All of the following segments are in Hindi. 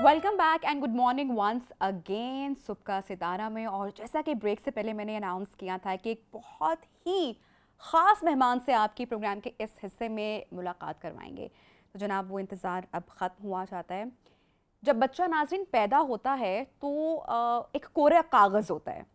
Welcome back and good morning once again सुबह का सितारा में। और जैसा कि ब्रेक से पहले मैंने अनाउंस किया था कि एक बहुत ही ख़ास मेहमान से आपकी प्रोग्राम के इस हिस्से में मुलाकात करवाएंगे, तो जनाब वो इंतज़ार अब ख़त्म हुआ चाहता है। जब बच्चा नाज़रीन पैदा होता है तो एक कोरा कागज़ होता है,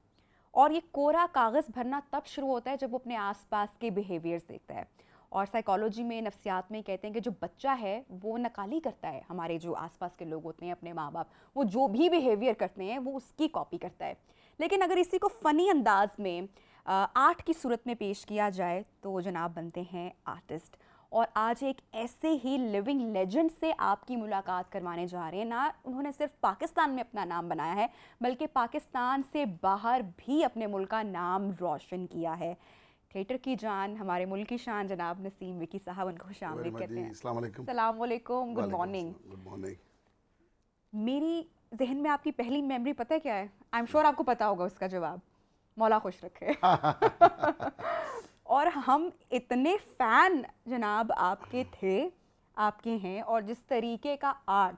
और ये कोरा कागज़ भरना तब शुरू होता है जब वो अपने आसपास के बिहेवियर्स देखता है। और साइकोलॉजी में, नफ्सियात में कहते हैं कि जो बच्चा है वो नकाली करता है, हमारे जो आसपास के लोग होते हैं, अपने माँ बाप, वो जो भी बिहेवियर करते हैं वो उसकी कॉपी करता है। लेकिन अगर इसी को फ़नी अंदाज में आर्ट की सूरत में पेश किया जाए तो जनाब बनते हैं आर्टिस्ट। और आज एक ऐसे ही लिविंग लेजेंड से आपकी मुलाकात करवाने जा रहे हैं। ना उन्होंने सिर्फ पाकिस्तान में अपना नाम बनाया है, बल्कि पाकिस्तान से बाहर भी अपने मुल्क का नाम रोशन किया है। थिएटर की जान, हमारे मुल्क की शान जनाब नसीम विकी साहब, उनको खुशामदीद कहते हैं। अस्सलाम वालेकुम। सलाम वालेकुम, गुड मॉर्निंग। Good morning. मेरी जहन में आपकी पहली मेमोरी पता है क्या है? आई एम श्योर आपको पता होगा उसका जवाब। मौला खुश रखे। और हम इतने फ़ैन जनाब आपके थे, आपके हैं, और जिस तरीके का आर्ट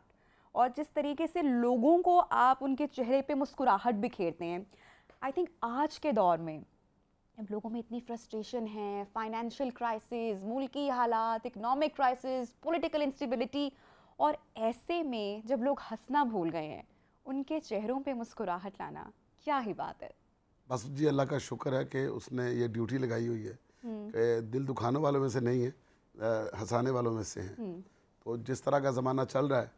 और जिस तरीके से लोगों को आप उनके चेहरे पे मुस्कुराहट बिखेरते हैं, आई थिंक आज के दौर में अब लोगों में इतनी फ्रस्ट्रेशन है, फाइनेंशियल क्राइसिस, मुल्की हालात, इकोनॉमिक क्राइसिस, पॉलिटिकल इंस्टेबिलिटी, और ऐसे में जब लोग हंसना भूल गए हैं, उनके चेहरों पे मुस्कुराहट लाना क्या ही बात है। बस जी अल्लाह का शुक्र है कि उसने ये ड्यूटी लगाई हुई है कि दिल दुखाने वालों में से नहीं है, हंसाने वालों में से हैं। तो जिस तरह का ज़माना चल रहा है,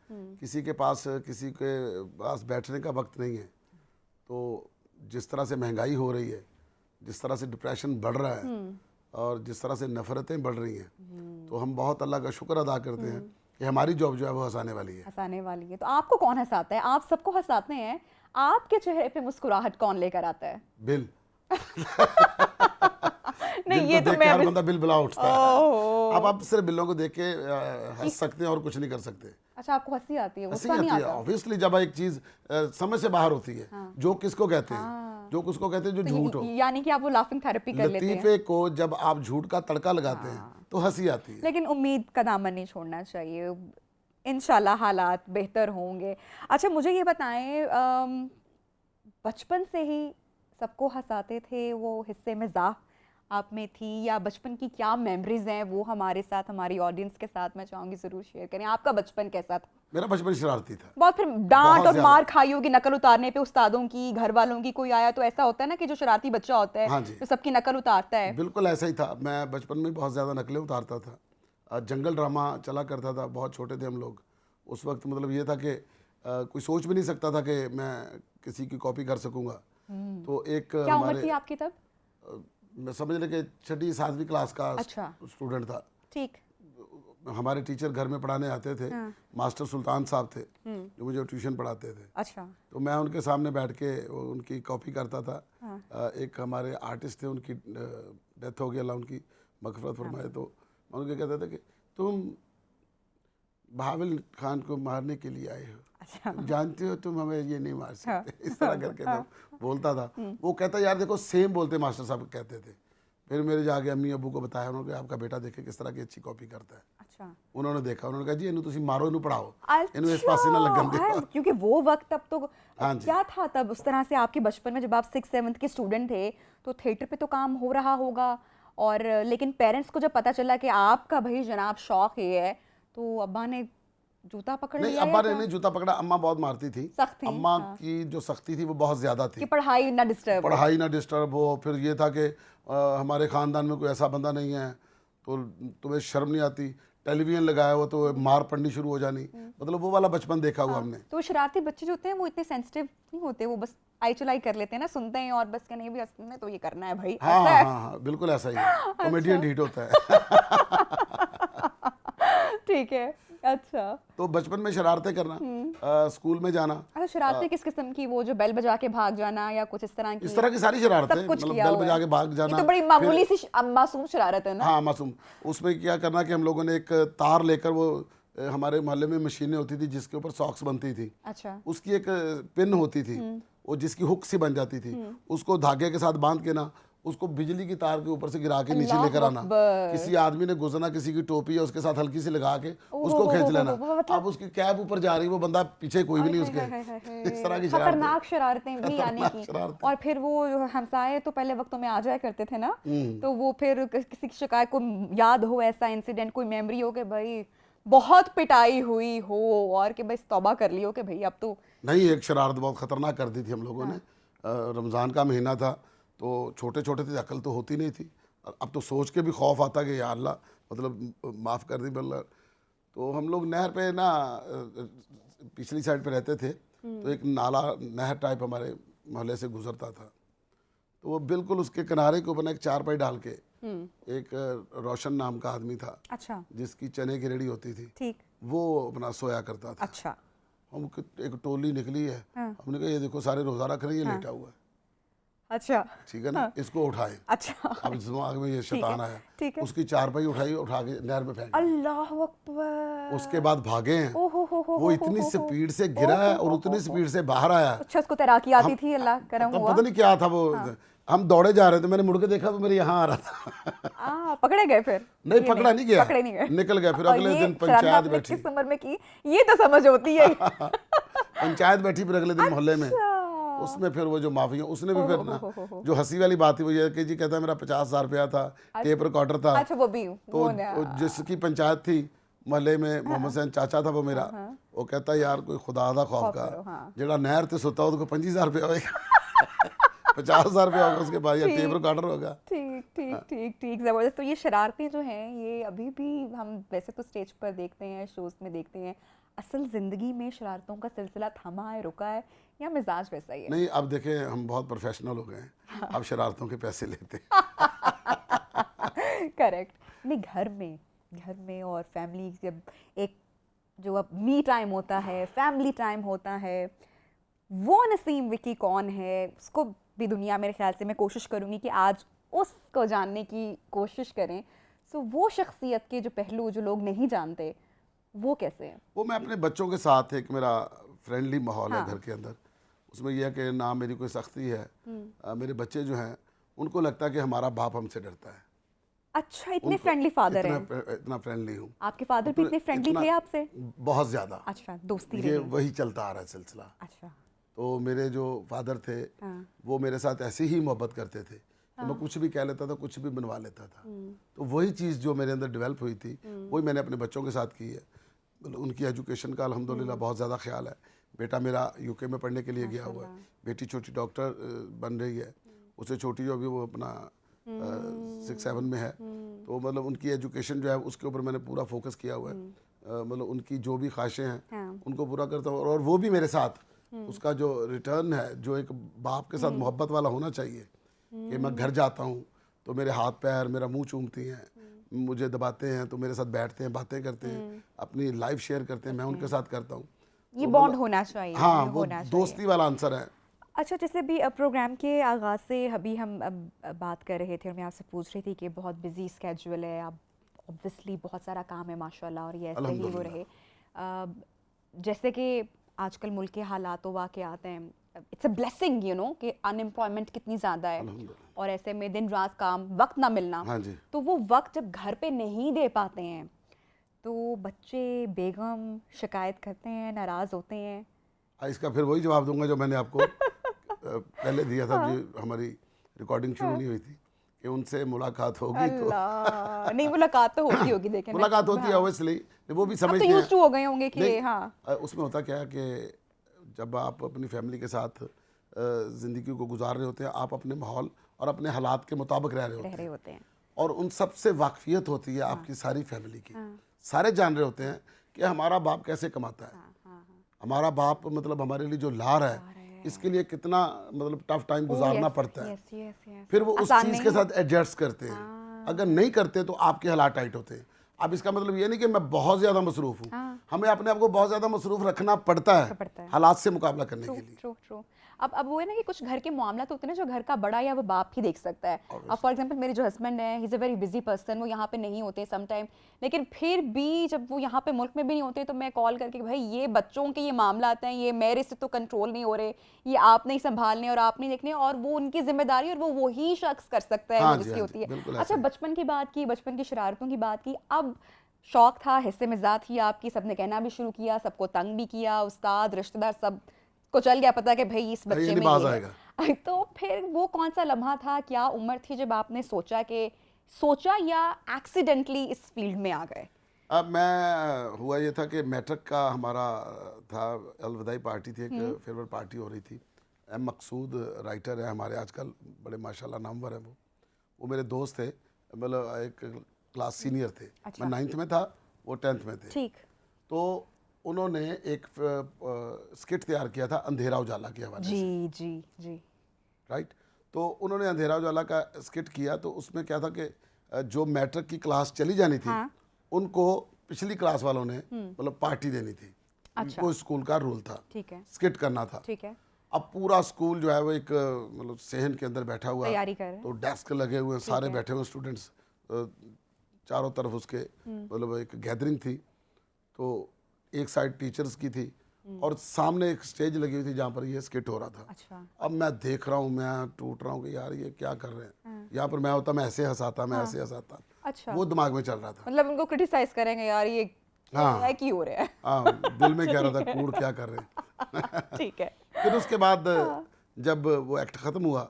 किसी के पास बैठने का वक्त नहीं है। तो जिस तरह से महंगाई हो रही है, जिस तरह से डिप्रेशन बढ़ रहा है, और जिस तरह से नफ़रतें बढ़ रही हैं, तो हम बहुत अल्लाह का शुक्र अदा करते हैं कि हमारी जॉब जो है वो हंसाने वाली है। हंसाने वाली है। तो आपको कौन हंसाता है? आप सबको हंसाते हैं, आपके चेहरे पे मुस्कुराहट कौन लेकर आता है? बिल नहीं, बिल ये को तो देख के मैं हर बंदा बिल बुला उठता है। ओहो। अब आप सिर्फ बिलों को देख के हंस सकते हैं और कुछ नहीं कर सकते। अच्छा, आपको हंसी आती है, हंसी गुस्सा नहीं आती है आता? ऑब्वियसली, जब एक चीज समझ से बाहर होती है। हाँ। जो किसको कहते हैं, हाँ। जो किसको कहते हैं जो तो झूठ हो। यानी कि आप वो लाफिंग थेरेपी कर लेते हैं। लतीफे को जब आप झूठ का तड़का लगाते हैं तो हंसी आती है। लेकिन उम्मीद का दामन नहीं छोड़ना चाहिए, इंशाल्लाह हालात बेहतर होंगे। अच्छा, मुझे ये बताएं, बचपन से ही सबको हंसाते थे, वो हिस्से मज़ाक आप में थी, या बचपन की क्या मेमोरीज हैं वो हमारे साथ, हमारी ऑडियंस के साथ मैं चाहूँगी ज़रूर शेयर करें। आपका बचपन कैसा था? मेरा बचपन शरारती था बहुत। फिर डांट बहुत और ज्यादा। मार खाई होगी नकल उतारने पे, उस्तादों की, घर वालों की। कोई आया तो ऐसा होता है ना कि जो शरारती बच्चा होता है, हाँ जी, जो सबकी नकल उतारता है। बिल्कुल ऐसा ही था। मैं बचपन में बहुत ज़्यादा नकलें उतारता था। जंगल ड्रामा चला करता था, बहुत छोटे थे हम लोग उस वक्त। मतलब ये था कि कोई सोच भी नहीं सकता था कि मैं किसी की कॉपी कर सकूंगा। तो एक क्या उम्र हमारे थी आपकी तब? मैं समझ लें कि 6वीं 7वीं क्लास का अच्छा। स्टूडेंट था। ठीक। हमारे टीचर घर में पढ़ाने आते थे। हाँ। मास्टर सुल्तान साहब थे जो मुझे ट्यूशन पढ़ाते थे। अच्छा। तो मैं उनके सामने बैठ के उनकी कॉपी करता था। हाँ। एक हमारे आर्टिस्ट थे, उनकी डेथ हो गई, अल्लाह उनकी मग़फ़िरत फरमाए। तो मैं उनके कहता था कि तुम बहावल खान को मारने के लिए आए हो, अच्छा। तुम जानते हो तुम हमें ये नहीं मार सकते। हाँ। इस तरह करके मैं बोलता था। वो कहता यार देखो सेम बोलते, मास्टर साहब कहते थे। फिर मेरे जाके अम्मी अबू को बताया, उन्होंने कहा आपका बेटा देखे किस तरह की अच्छी कॉपी करता है। अच्छा। उन्होंने देखा, उन्होंने कहा जी इन्हें तुम मारो, इन्हें पढ़ाओ, अच्छा। इन्हें इस पासे ना लगन दो। क्योंकि वो वक्त तब तो हाँ जी। क्या था तब उस तरह से आपके बचपन में, जब आप 6th-7th के स्टूडेंट थे, तो थिएटर पे तो काम हो रहा होगा। और लेकिन पेरेंट्स को जब पता चला कि आपका भाई जनाब शौक ये है, तो अब्बा ने जूता पकड़ नहीं, लिया या अब्बा ने क्या? नहीं जूता पकड़ा, अम्मा बहुत मारती थी। सख्त थी। अम्मा हाँ। की जो सख्ती थी वो बहुत ज़्यादा थी कि पढ़ाई ना डिस्टर्ब हो। पढ़ाई ना डिस्टर्ब हो। फिर ये था कि हमारे ख़ानदान में कोई ऐसा बंदा नहीं है तो तुम्हें शर्म नहीं आती, टेलीविज़न लगाया हो तो मार पड़नी शुरू हो जानी। मतलब वो वाला बचपन देखा हुआ हमने। तो शरारती बच्चे जो होते हैं वो इतने सेंसिटिव नहीं होते, वो बस आई चलाई कर लेते हैं ना, सुनते हैं और बस नहीं भी हंसने तो ये करना है भाई। हाँ ऐसा हाँ है? हाँ, बिल्कुल ऐसा ही है। कॉमेडियन ढीठ होता है। ठीक है। अच्छा। तो बचपन में शरारतें करना, स्कूल में जाना। अच्छा, शरारतें किस किस्म की? वो जो बेल बजा के भाग जाना या कुछ इस तरह की? इस तरह की सारी शरारतें, सब कुछ मतलब किया बेल हुआ बजा है। के भाग ये जाना। तो बड़ी मामूली सी मासूम शरारत है ना? हाँ मासूम। उसमें क्या करना कि हम लोगों ने एक तार लेकर, वो हमारे मोहल्ले में मशीनें होती थी जिसके ऊपर सॉक्स बनती थी। अच्छा। उसकी एक पिन होती थी, वो जिसकी हुक सी बन जाती थी, उसको धागे के साथ बांध के ना उसको बिजली की तार के ऊपर से गिरा के नीचे अल्लाह लेकर आना, अकबर। किसी आदमी ने गुजरना, किसी की टोपी है उसके साथ हल्की सी लगा के ओहो, उसको खींच हो, लेना, मतलब अब उसकी कैब ऊपर जा रही, वो बंदा पीछे कोई भी नहीं हाय, उसके, हाय, हाय, हाय, इस तरह की खतरनाक शरारतें भी यानी खतरनाक कि। शरारतें। और फिर वो जो हमसाए तो पहले वक्तों में आ जाया करते थे ना, तो वो फिर किसी की शिकायत को याद हो, ऐसा इंसिडेंट कोई मेमोरी हो कि भाई बहुत पिटाई हुई हो और कि भाई तौबा कर ली हो कि भाई अब तो। नहीं, एक शरारत बहुत खतरनाक कर दी थी हम लोगों ने। रमज़ान का महीना था, तो छोटे छोटे थे, अकल तो होती नहीं थी, और अब तो सोच के भी खौफ आता कि या अल्लाह, मतलब माफ़ कर दी बल्ला। तो हम लोग नहर पे ना पिछली साइड पे रहते थे, तो एक नाला नहर टाइप हमारे मोहल्ले से गुजरता था, तो वो बिल्कुल उसके किनारे के ऊपर ना एक चारपाई डाल के एक रोशन नाम का आदमी था, अच्छा, जिसकी चने की रेडी होती थी, ठीक, वो अपना सोया करता था। अच्छा, हम एक टोली निकली है, हमने कहा ये देखो सारे रोज़ा रख रहे हैं, ये लेटा हुआ है, अच्छा, ठीक है ना, इसको उठाए। अच्छा, अब दिमाग में ये शैतान आया, ठीक है। उसकी चारपाई उठाई, उठा के नहर में फेंक दी। अल्लाह अकबर। उसके बाद भागे हैं, ओहो वो इतनी स्पीड से गिरा है और उतनी स्पीड से बाहर आया। अच्छा, उसको तैराकी आती थी, अल्लाह करम तब हुआ। पता नहीं क्या था वो, हम दौड़े जा रहे थे, मैंने मुड़ के देखा तो मेरे यहाँ आ रहा था। पकड़े गए फिर? नहीं, ये पकड़ा नहीं गया, पकड़े नहीं गए, निकल गया। फिर और अगले ये दिन शरारत पंचायत आपने बैठी, किस उम्र में की, ये तो समझ होती है। पंचायत बैठी फिर अगले दिन मोहल्ले में, अच्छा। उसमें फिर वो जो माफिया, उसने भी फिर ना, जो हंसी वाली बात थी वो ये कि जी कहता है मेरा 50,000 रुपया था, टेप रिकॉर्डर था। अच्छा, वो भी तो वो जिसकी पंचायत थी मोहल्ले में, मोहम्मद हुसैन चाचा था वो मेरा, वो कहता यार कोई खुदा दा खौफ का जेड़ा नहर ते सुता उसको 25,000 रुपया होगा, 50,000 रुपया होगा उसके पास, या टेप रिकॉर्डर होगा। ठीक ठीक ठीक ठीक, जबरदस्त। तो ये शरारतें जो हैं ये अभी भी हम वैसे तो स्टेज पर देखते हैं, शोज में देखते हैं, असल जिंदगी में शरारतों का सिलसिला थमा है, रुका है, या मिजाज वैसा ही है? नहीं, अब देखें हम बहुत प्रोफेशनल हो गए हैं, अब शरारतों के पैसे लेते हैं। करेक्ट। नहीं, घर में और फैमिली, जब एक जो अब मी टाइम होता है, फैमिली टाइम होता है, वो नसीम विकी कौन है, उसको भी दुनिया मेरे ख्याल से मैं कोशिश करूँगी कि आज उसको जानने की कोशिश करें। सो वो शख्सियत के जो पहलू जो लोग नहीं जानते, वो कैसे हैं? वो मैं अपने बच्चों के साथ, एक मेरा फ्रेंडली माहौल है घर के अंदर, उसमें यह है कि ना मेरी कोई सख्ती है, मेरे बच्चे जो हैं उनको लगता है कि हमारा बाप हमसे डरता है। अच्छा, इतने फ्रेंडली फादर हैं? इतना फ्रेंडली हूँ। आपके फादर भी इतने फ्रेंडली थे आपसे? बहुत ज़्यादा। अच्छा, दोस्ती ये रही। वही चलता आ रहा है सिलसिला। अच्छा, तो मेरे जो फादर थे वो मेरे साथ ऐसे ही मोहब्बत करते थे कि मैं कुछ भी कह लेता था, कुछ भी बनवा लेता था। तो वही चीज़ जो मेरे अंदर डेवलप हुई थी वही मैंने अपने बच्चों के साथ की है। मतलब उनकी एजुकेशन का अल्हम्दुलिल्लाह बहुत ज़्यादा ख्याल है। बेटा मेरा यूके में पढ़ने के लिए गया हुआ है, बेटी छोटी डॉक्टर बन रही है, उससे छोटी जो अभी वो अपना 6-7 में है। तो मतलब उनकी एजुकेशन जो है उसके ऊपर मैंने पूरा फोकस किया हुआ है। मतलब उनकी जो भी ख्वाहिशें हैं उनको पूरा करता हूँ, और वो भी मेरे साथ उसका जो रिटर्न है, जो एक बाप के साथ मोहब्बत वाला होना चाहिए, कि मैं घर जाता हूँ तो मेरे हाथ पैर, मेरा मुंह चूमती हैं, मुझे दबाते हैं, तो मेरे साथ बैठते हैं, बातें करते हैं, अपनी लाइफ शेयर करते हैं, मैं उनके साथ करता हूँ। ये तो बॉन्ड मतलब होना चाहिए। हाँ, वो दोस्ती वाला आंसर है। अच्छा, जैसे भी प्रोग्राम के आगाज़ से अभी हम बात कर रहे थे और मैं आपसे पूछ रही थी कि बहुत बिजी स्केड्यूल है, अब ऑब्वियसली बहुत सारा काम है माशाल्लाह, और ये ऐसे ही वो रहे। जैसे कि आजकल मुल्क के हालात वाक़ आते हैं, it's a blessing you know कि अनएम्प्लॉयमेंट कितनी ज़्यादा है, और ऐसे में दिन रात काम, वक्त ना मिलना। हाँ जी। तो वो वक्त जब घर पे नहीं दे पाते हैं तो बच्चे, बेगम शिकायत करते हैं, नाराज़ होते हैं। इसका फिर वही जवाब दूंगा जो मैंने आपको पहले दिया था, जो हमारी रिकॉर्डिंग शुरू नहीं हुई थी, कि उनसे मुलाकात होगी तो नहीं, मुलाकात तो होती होगी, देखें मुलाकात होती है ऑब्वियसली, वो भी समझते तो हैं। यूज्ड टू हो गए होंगे कि हाँ। उसमें होता क्या है कि जब आप अपनी फैमिली के साथ ज़िंदगी को गुजार रहे होते हैं, आप अपने माहौल और अपने हालात के मुताबिक रह रहे होते हैं, और उन सब से वाकफियत होती है आपकी सारी फैमिली की। सारे जान रहे होते हैं कि हमारा बाप कैसे कमाता है, हमारा बाप मतलब हमारे लिए जो ला रहा है, इसके लिए कितना मतलब टफ टाइम गुजारना पड़ता है। फिर वो उस चीज़ के साथ एडजस्ट करते हैं। अगर नहीं करते तो आपके हालात टाइट होते हैं। अब इसका मतलब ये नहीं कि मैं बहुत ज़्यादा मसरूफ़ हूँ, हमें अपने आप को बहुत ज़्यादा मसरूफ़ रखना पड़ता है हालात से मुकाबला करने के लिए। True true. अब वो है ना कि कुछ घर के मामला तो होते हैं ना जो घर का बड़ा या वो बाप ही देख सकता है। अब फॉर एग्जांपल मेरे जो हस्बैंड है, he is a very busy person, वो यहाँ पे नहीं होते सम टाइम, लेकिन फिर भी जब वो यहाँ पे मुल्क में भी नहीं होते तो मैं कॉल करके भाई ये बच्चों के ये मामला आते हैं, ये मेरे से तो कंट्रोल नहीं हो रहे, ये आप नहीं संभालने और आप नहीं देखने, और वो उनकी जिम्मेदारी और वो वही शख्स कर सकता है हाँ वो जी, जिसकी हाँ होती जी, है। बिल्कुल अच्छा, ऐसा है। बचपन की बात की, बचपन की शरारतों की बात की, अब शौक था, हिस्से मिजाज थी आपकी, सबने कहना भी शुरू किया, सबको तंग भी किया, उस्ताद रिश्तेदार सब को चल गया पता कि भाई इस ये बच्चे नहीं में बाज ये आएगा। है। तो फिर वो कौन सा लम्हा था, क्या उम्र थी जब आपने सोचा या एक्सीडेंटली इस फील्ड में आ गए? अब मैं हुआ ये था कि मैट्रिक का हमारा था, अलविदाई पार्टी थी, एक फेयरवेल पार्टी हो रही थी। एम मकसूद राइटर है हमारे आजकल, बड़े माशाल्लाह नामवर हैं वो मेरे दोस्त थे, मतलब एक क्लास सीनियर थे। अच्छा। मैं 9th में था, वो 10th में थे। ठीक। तो उन्होंने एक स्किट तैयार किया था अंधेरा उजाला के हवाले से, जी जी जी। राइट। तो उन्होंने अंधेरा उजाला का स्किट किया, तो उसमें क्या था कि जो मैट्रिक की क्लास चली जानी थी, हाँ। उनको पिछली क्लास वालों ने मतलब पार्टी देनी थी। अच्छा। उनको स्कूल का रूल था, ठीक है। स्किट करना था। ठीक है। अब पूरा स्कूल जो है वो एक मतलब सहन के अंदर बैठा हुआ, तैयारी कर रहे हैं। तो डेस्क लगे हुए हैं, सारे है। बैठे हुए स्टूडेंट्स, चारों तरफ उसके मतलब एक गैदरिंग थी। तो एक साइड टीचर्स की थी और सामने एक स्टेज लगी हुई थी जहाँ पर ये स्किट हो रहा था। अच्छा। अब मैं देख रहा हूँ, मैं टूट रहा हूँ कि यार ये क्या कर रहे हैं। यहाँ पर मैं होता, मैं ऐसे हंसाता, मैं ऐसे हंसाता। अच्छा। वो दिमाग में चल रहा था। मतलब उनको क्रिटिसाइज करेंगे यार ये हाँ। है की हो रहा है। हाँ, दिल में कह रहा था कूड़ क्या कर रहे हैं। ठीक है। फिर उसके बाद जब वो एक्ट ख़त्म हुआ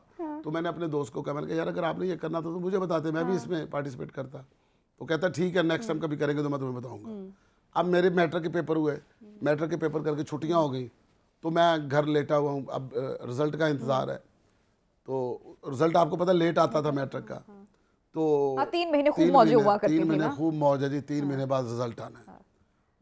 तो मैंने अपने दोस्त को कहा, मैंने कहा यार अगर आपने ये करना था तो मुझे बताते, मैं भी इसमें पार्टिसिपेट करता। तो कहता ठीक है, नेक्स्ट टाइम कभी करेंगे तो मैं तुम्हें बताऊंगा। अब मेरे मैट्रिक के पेपर हुए, मैट्रिक के पेपर करके छुट्टियां हो गई, तो मैं घर लेटा हुआ हूँ। अब रिजल्ट का इंतज़ार है, तो रिजल्ट आपको पता लेट आता था मैट्रिक का। तो हाँ, 3 महीने खूब मौजें हुआ करती थी 3 महीने ना। खूब मौज है जी। 3 महीने बाद रिजल्ट आना है।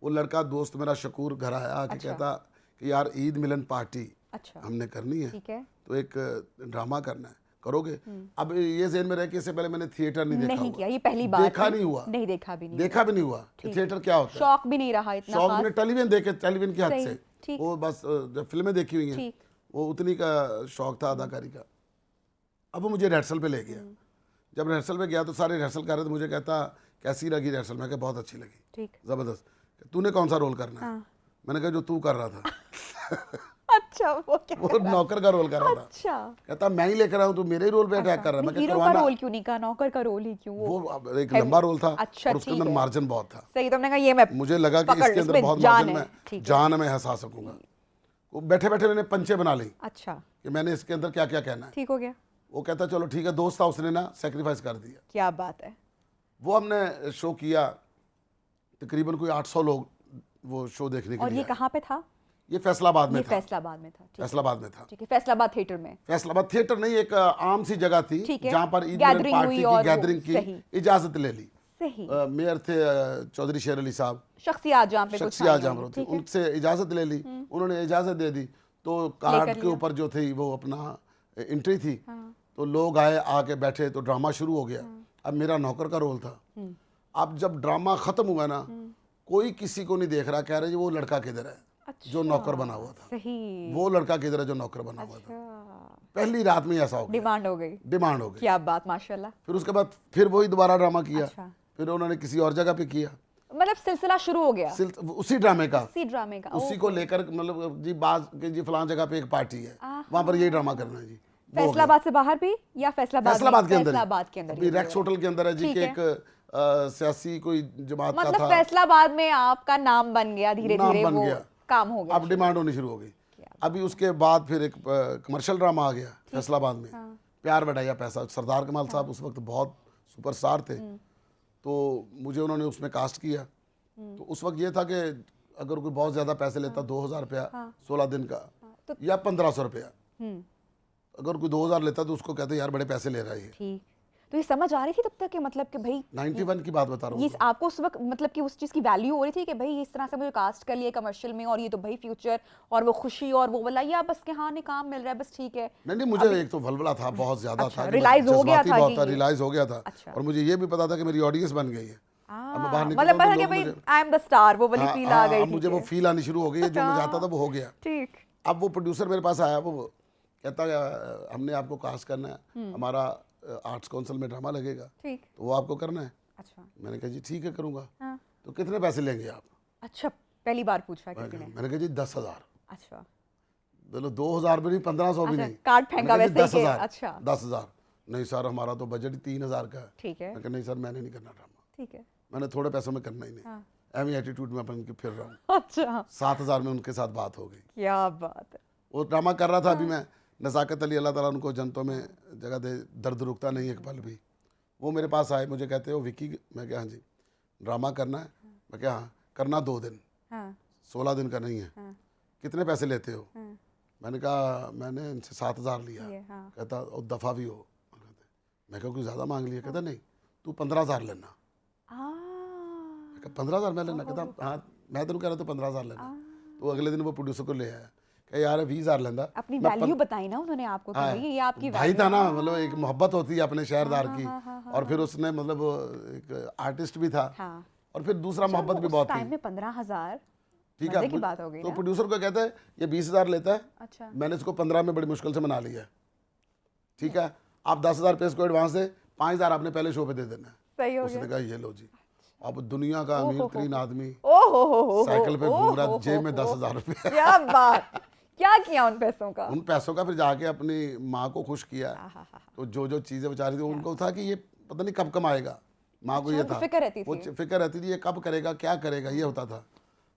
वो लड़का दोस्त मेरा शकूर घर आया कि कहता कि यार ईद मिलन पार्टी अच्छा। हमने करनी है, ठीक है। तो एक ड्रामा करना है, करोगे? अब ये ज़हन में रह के इससे पहले मैंने थिएटर नहीं देखा नहीं हुआ, किया, ये पहली बार देखा है। नहीं हुआ, नहीं देखा भी नहीं। देखा भी नहीं हुआ कि थिएटर क्या होता है। शौक भी नहीं रहा इतना शौक खास। मैंने टेलीविजन देखे, टेलीविजन की हद सही, से, ठीक। वो बस जब फिल्में देखी हुई हैं ठीक। वो उतनी का शौक था अदाकारी का। अब वो मुझे रिहर्सल पे ले गया। जब रिहर्सल पे गया तो सारे रिहर्सल कर रहे थे, मुझे कहता कैसी लगी रिहर्सल? मैं कहा बहुत अच्छी लगी, ठीक। ज़बरदस्त। तूने कौन सा रोल करना है? मैंने कहा जो तू कर रहा था। अच्छा, वो क्या वो नौकर का रोल कर रहा था। अच्छा। कहता मैं ही लेकर आया हूँ, तू मेरे ही रोल पे अटैक कर रहा है। मैं हीरो का करवाना, रोल क्यों नहीं कहा, नौकर का रोल ही क्यों? वो अब एक लंबा रोल था अच्छा, और उसके अंदर ठीक है। मार्जिन बहुत था। सही, तुमने कहा ये मैं मुझे लगा कि पकड़, इसके अंदर इसमें बहुत जान मार्जिन है। में ठीक है। जान है, मैं हंसा सकूंगा। वो बैठे बैठे मैंने पंचे बना ली अच्छा, कि मैंने इसके अंदर क्या क्या कहना है। ठीक हो गया। वो कहता चलो ठीक है, दोस्त था उसने ना सेक्रीफाइस कर दिया। क्या बात है। वो हमने शो किया, तकरीबन कोई 800 लोग वो शो देखने के और लिए ये आए। कहाँ पे था? ये फैसलाबाद में ये था। फैसलाबाद में था। ठीक है। फैसलाबाद में था। ठीक है, फैसलाबाद थिएटर में। फैसलाबाद थिएटर नहीं, एक आम सी जगह थी ठीक है। जहाँ पर ईद मिलन गैदरिंग पार्टी हुई की और वो, गैदरिंग सही। की इजाजत ले ली। सही। मेयर थे चौधरी शेर अली साहब, शख्सियात जहाँ पे कुछ शख्सियात आई जहाँ होंगी, पर थी, ठीक है। उनसे इजाज़त ले ली। उन्होंने इजाज़त दे दी तो कार्ड के लिया। ऊपर जो थी वो अपना एंट्री थी। तो लोग आए, आके बैठे, तो ड्रामा शुरू हो गया। अब मेरा नौकर का रोल था। अब जब ड्रामा ख़त्म हुआ ना, कोई किसी को नहीं देख रहा, कह रहे जी वो लड़का किधर है जो नौकर बना हुआ था। सही। वो लड़का किधर है जो नौकर बना हुआ था। पहली रात में ऐसा हो गया, डिमांड हो गई। डिमांड हो गई। क्या बात, माशाल्लाह। फिर उसके बाद फिर वही दोबारा ड्रामा किया। अच्छा। फिर उन्होंने किसी और जगह पे किया, मतलब सिलसिला शुरू हो गया उसी ड्रामे का, इसी ड्रामे का। उसी को लेकर, मतलब जी बात कि जी फलां जगह पे एक पार्टी है, वहां पर यही ड्रामा करना है जी। वो हो गया। फैसलाबाद से बाहर भी या फैसलाबाद के अंदर, फैसलाबाद के अंदर अभी रेक्स होटल के अंदर है जी, ठीक कि है। एक सियासी कोई जमात का मतलब था, फैसलाबाद में आपका नाम बन गया, धीरे नाम धीरे बन वो गया। काम हो गया। अब डिमांड होनी शुरू हो गई। अभी उसके बाद फिर एक कमर्शियल ड्रामा आ गया फैसलाबाद में, प्यार बढ़ाया पैसा। सरदार कमाल साहब उस वक्त बहुत सुपरस्टार थे, तो मुझे उन्होंने उसमें कास्ट किया। तो उस वक्त ये था कि अगर कोई बहुत ज़्यादा पैसे लेता, 2000 रुपया 16 दिन का, या 1500 रुपया। अगर कोई 2000 लेता तो उसको कहते यार बड़े पैसे ले रहा है ये। ठीक। तो ये समझ आ रही थी तब तक कि मतलब कि भाई 91 की बात बता रहा ये हूँ। आपको उस वक्त मतलब कि उस चीज़ की वैल्यू हो रही थी कि भाई इस तरह से मुझे कास्ट कर लिया कमर्शियल में, और ये तो भाई फ्यूचर और वो खुशी और वो वाला, या बस के हाँ नहीं काम मिल रहा है बस ठीक है। नहीं, मुझे एक तो वलवला था बहुत ज्यादा अच्छा, था, रियलाइज हो गया था रियलाइज हो गया था। अच्छा। और मुझे ये भी पता था कि मेरी ऑडियंस बन गई है, अब मैं बाहर मतलब निकलता हूँ कि तो भाई लोग मुझे आई एम द स्टार, वो वाली हाँ फील आ हाँ, गई अब मुझे थी वो कि- फील आनी शुरू हो गई है, जो मैं चाहता था वो हो गया। ठीक। अब वो प्रोड्यूसर मेरे पास आया, वो कहता है हमने आपको कास्ट करना है, हमारा आर्ट्स काउंसिल में ड्रामा लगेगा, ठीक। तो वो आपको करना है। अच्छा। मैंने कहा जी ठीक है करूँगा। हाँ। तो कितने पैसे लेंगे आप? अच्छा, पहली बार पूछा किसी ने? मैंने कहा जी 10,000। अच्छा। बोलो 2,000 भी नहीं, 1,500 भी अच्छा, नहीं। कार्ड मैंने फेंका कहा जी वैसे ही के 10,000। अच्छा 10,000 नहीं सर, हमारा तो बजट ही 3,000 का है। ठीक है। मैं कहा नहीं सर, मैंने नहीं करना ड्रामा, ठीक है। मैंने थोड़े पैसों में करना ही नहीं। हाँ। एमी एटीट्यूड में अपन के फिर रहा हूँ। अच्छा, 7,000 में उनके साथ बात हो गई। क्या बात है। वो ड्रामा कर रहा था अभी मैं, नज़ाकत अली अल्लाह ताला उनको जन्नतों में जगह दे, दर्द रुकता नहीं एक पल भी। वो मेरे पास आए, मुझे कहते हो विकी, मैं क्या हाँ जी ड्रामा करना है? मैं क्या हाँ करना 2 दिन, हाँ 16 दिन का नहीं है। हाँ कितने पैसे लेते हो? हाँ मैंने कहा मैंने इनसे 7,000 लिया। ये हाँ। कहता और दफ़ा भी हो। मैं कहा कुछ ज़्यादा मांग लिया। कहता नहीं तू 15,000 लेना। मैं कहा 15,000 मैं लेना? कहता हाँ मैं तेन कह रहा तो 15,000 लेना। तो अगले दिन वो प्रोड्यूसर को ले आया, कह यार 20,000 लेंदा। अपनी मैं वैल्यू बताई ना उन्होंने आपको कि हाँ, भाई ये आपकी भाई वैल्यू था ना, मतलब एक मोहब्बत होती है अपने शहरदार की। हाँ, और फिर उसने मतलब एक आर्टिस्ट भी था, हाँ। और फिर दूसरा मोहब्बत भी बहुत टाइम थी। में 15,000 ठीक मजे है, की बात हो गई तो ना। प्रोड्यूसर को कहता है ये 20,000 लेता है, अच्छा। मैंने इसको 15 में बड़ी मुश्किल से मना लिया है। ठीक है, आप 10,000 पे इसको एडवांस दे, 5,000 आपने पहले शो पे दे देना है। सही हो उसने गया। कहा ये लो जी। अब दुनिया का अमीर तरीन आदमी ओ हो साइकिल पे घूम रहा, हो, जेब में हो। 10,000 रुपये। क्या बात, क्या किया उन पैसों का? उन पैसों का फिर जाके अपनी माँ को खुश किया। तो जो जो चीज़ें बचा रही थी उनको था कि ये पता नहीं कब कमाएगा। माँ को ये उनको था, फिक्र रहती वो थी। फिक्र रहती थी ये कब करेगा क्या करेगा, ये होता था।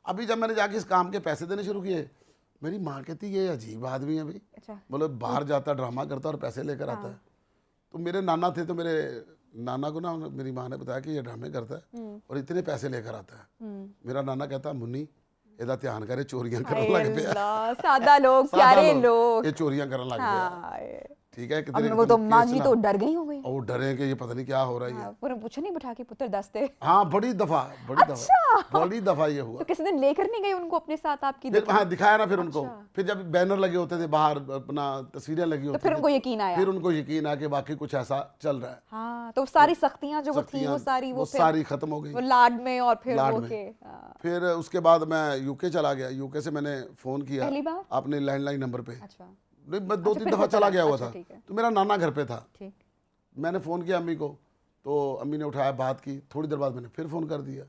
अभी जब मैंने जाके इस काम के पैसे देने शुरू किए, मेरी माँ कहती ये अजीब आदमी है भाई, अच्छा। मतलब बाहर जाता ड्रामा करता और पैसे लेकर आता है। तो मेरे नाना थे, तो मेरे नाना को ना मेरी माँ ने बताया कि ये ड्रामे करता है और इतने पैसे लेकर आता है। मेरा नाना कहता मुन्नी ਇਹਦਾ ਧਿਆਨ करे चोरियां करने हाय लग पिया। अल्लाह, सादा लोग, सादा प्यारे लोग, लोग। ये चोरियां करने लग गया। हाय। ठीक है, अब कितने वो तो कितने माँ केस जी ना, तो डर गई हो गई। और वो डरे कि ये पता नहीं क्या हो रहा है ये। हाँ, उन्हें पूछा नहीं बिठा के पुत्र दस्ते? हाँ बड़ी दफा बड़ी दफा ये हुआ। तो किसी दिन लेकर नहीं गई उनको अपने साथ आपकी? फिर हाँ दिखाया ना फिर उनको। अच्छा। फिर जब बैनर लगे होते थे बाहर, अपना तस्वीरें लगी तो होती फिर थी, उनको यकीन आया। फिर उनको यकीन आया कि वाकई कुछ ऐसा चल रहा है। हाँ, तो सारी सख्तियां जो वो थी सख्तियां, वो सारी वो फिर सारी खत्म हो गई वो लाड में, और फिर लाड वो में। के हाँ। फिर उसके बाद मैं यूके चला गया। यूके से मैंने फ़ोन किया पहली बार? अपने लैंडलाइन नंबर पे। अच्छा। नहीं, मैं 2-3 फिर दफ़ा से चला चला, गया हुआ अच्छा, था। ठीक है। तो मेरा नाना घर पे था। ठीक। मैंने फ़ोन किया अम्मी को, तो अम्मी ने उठाया, बात की। थोड़ी देर बाद मैंने फिर फ़ोन कर दिया,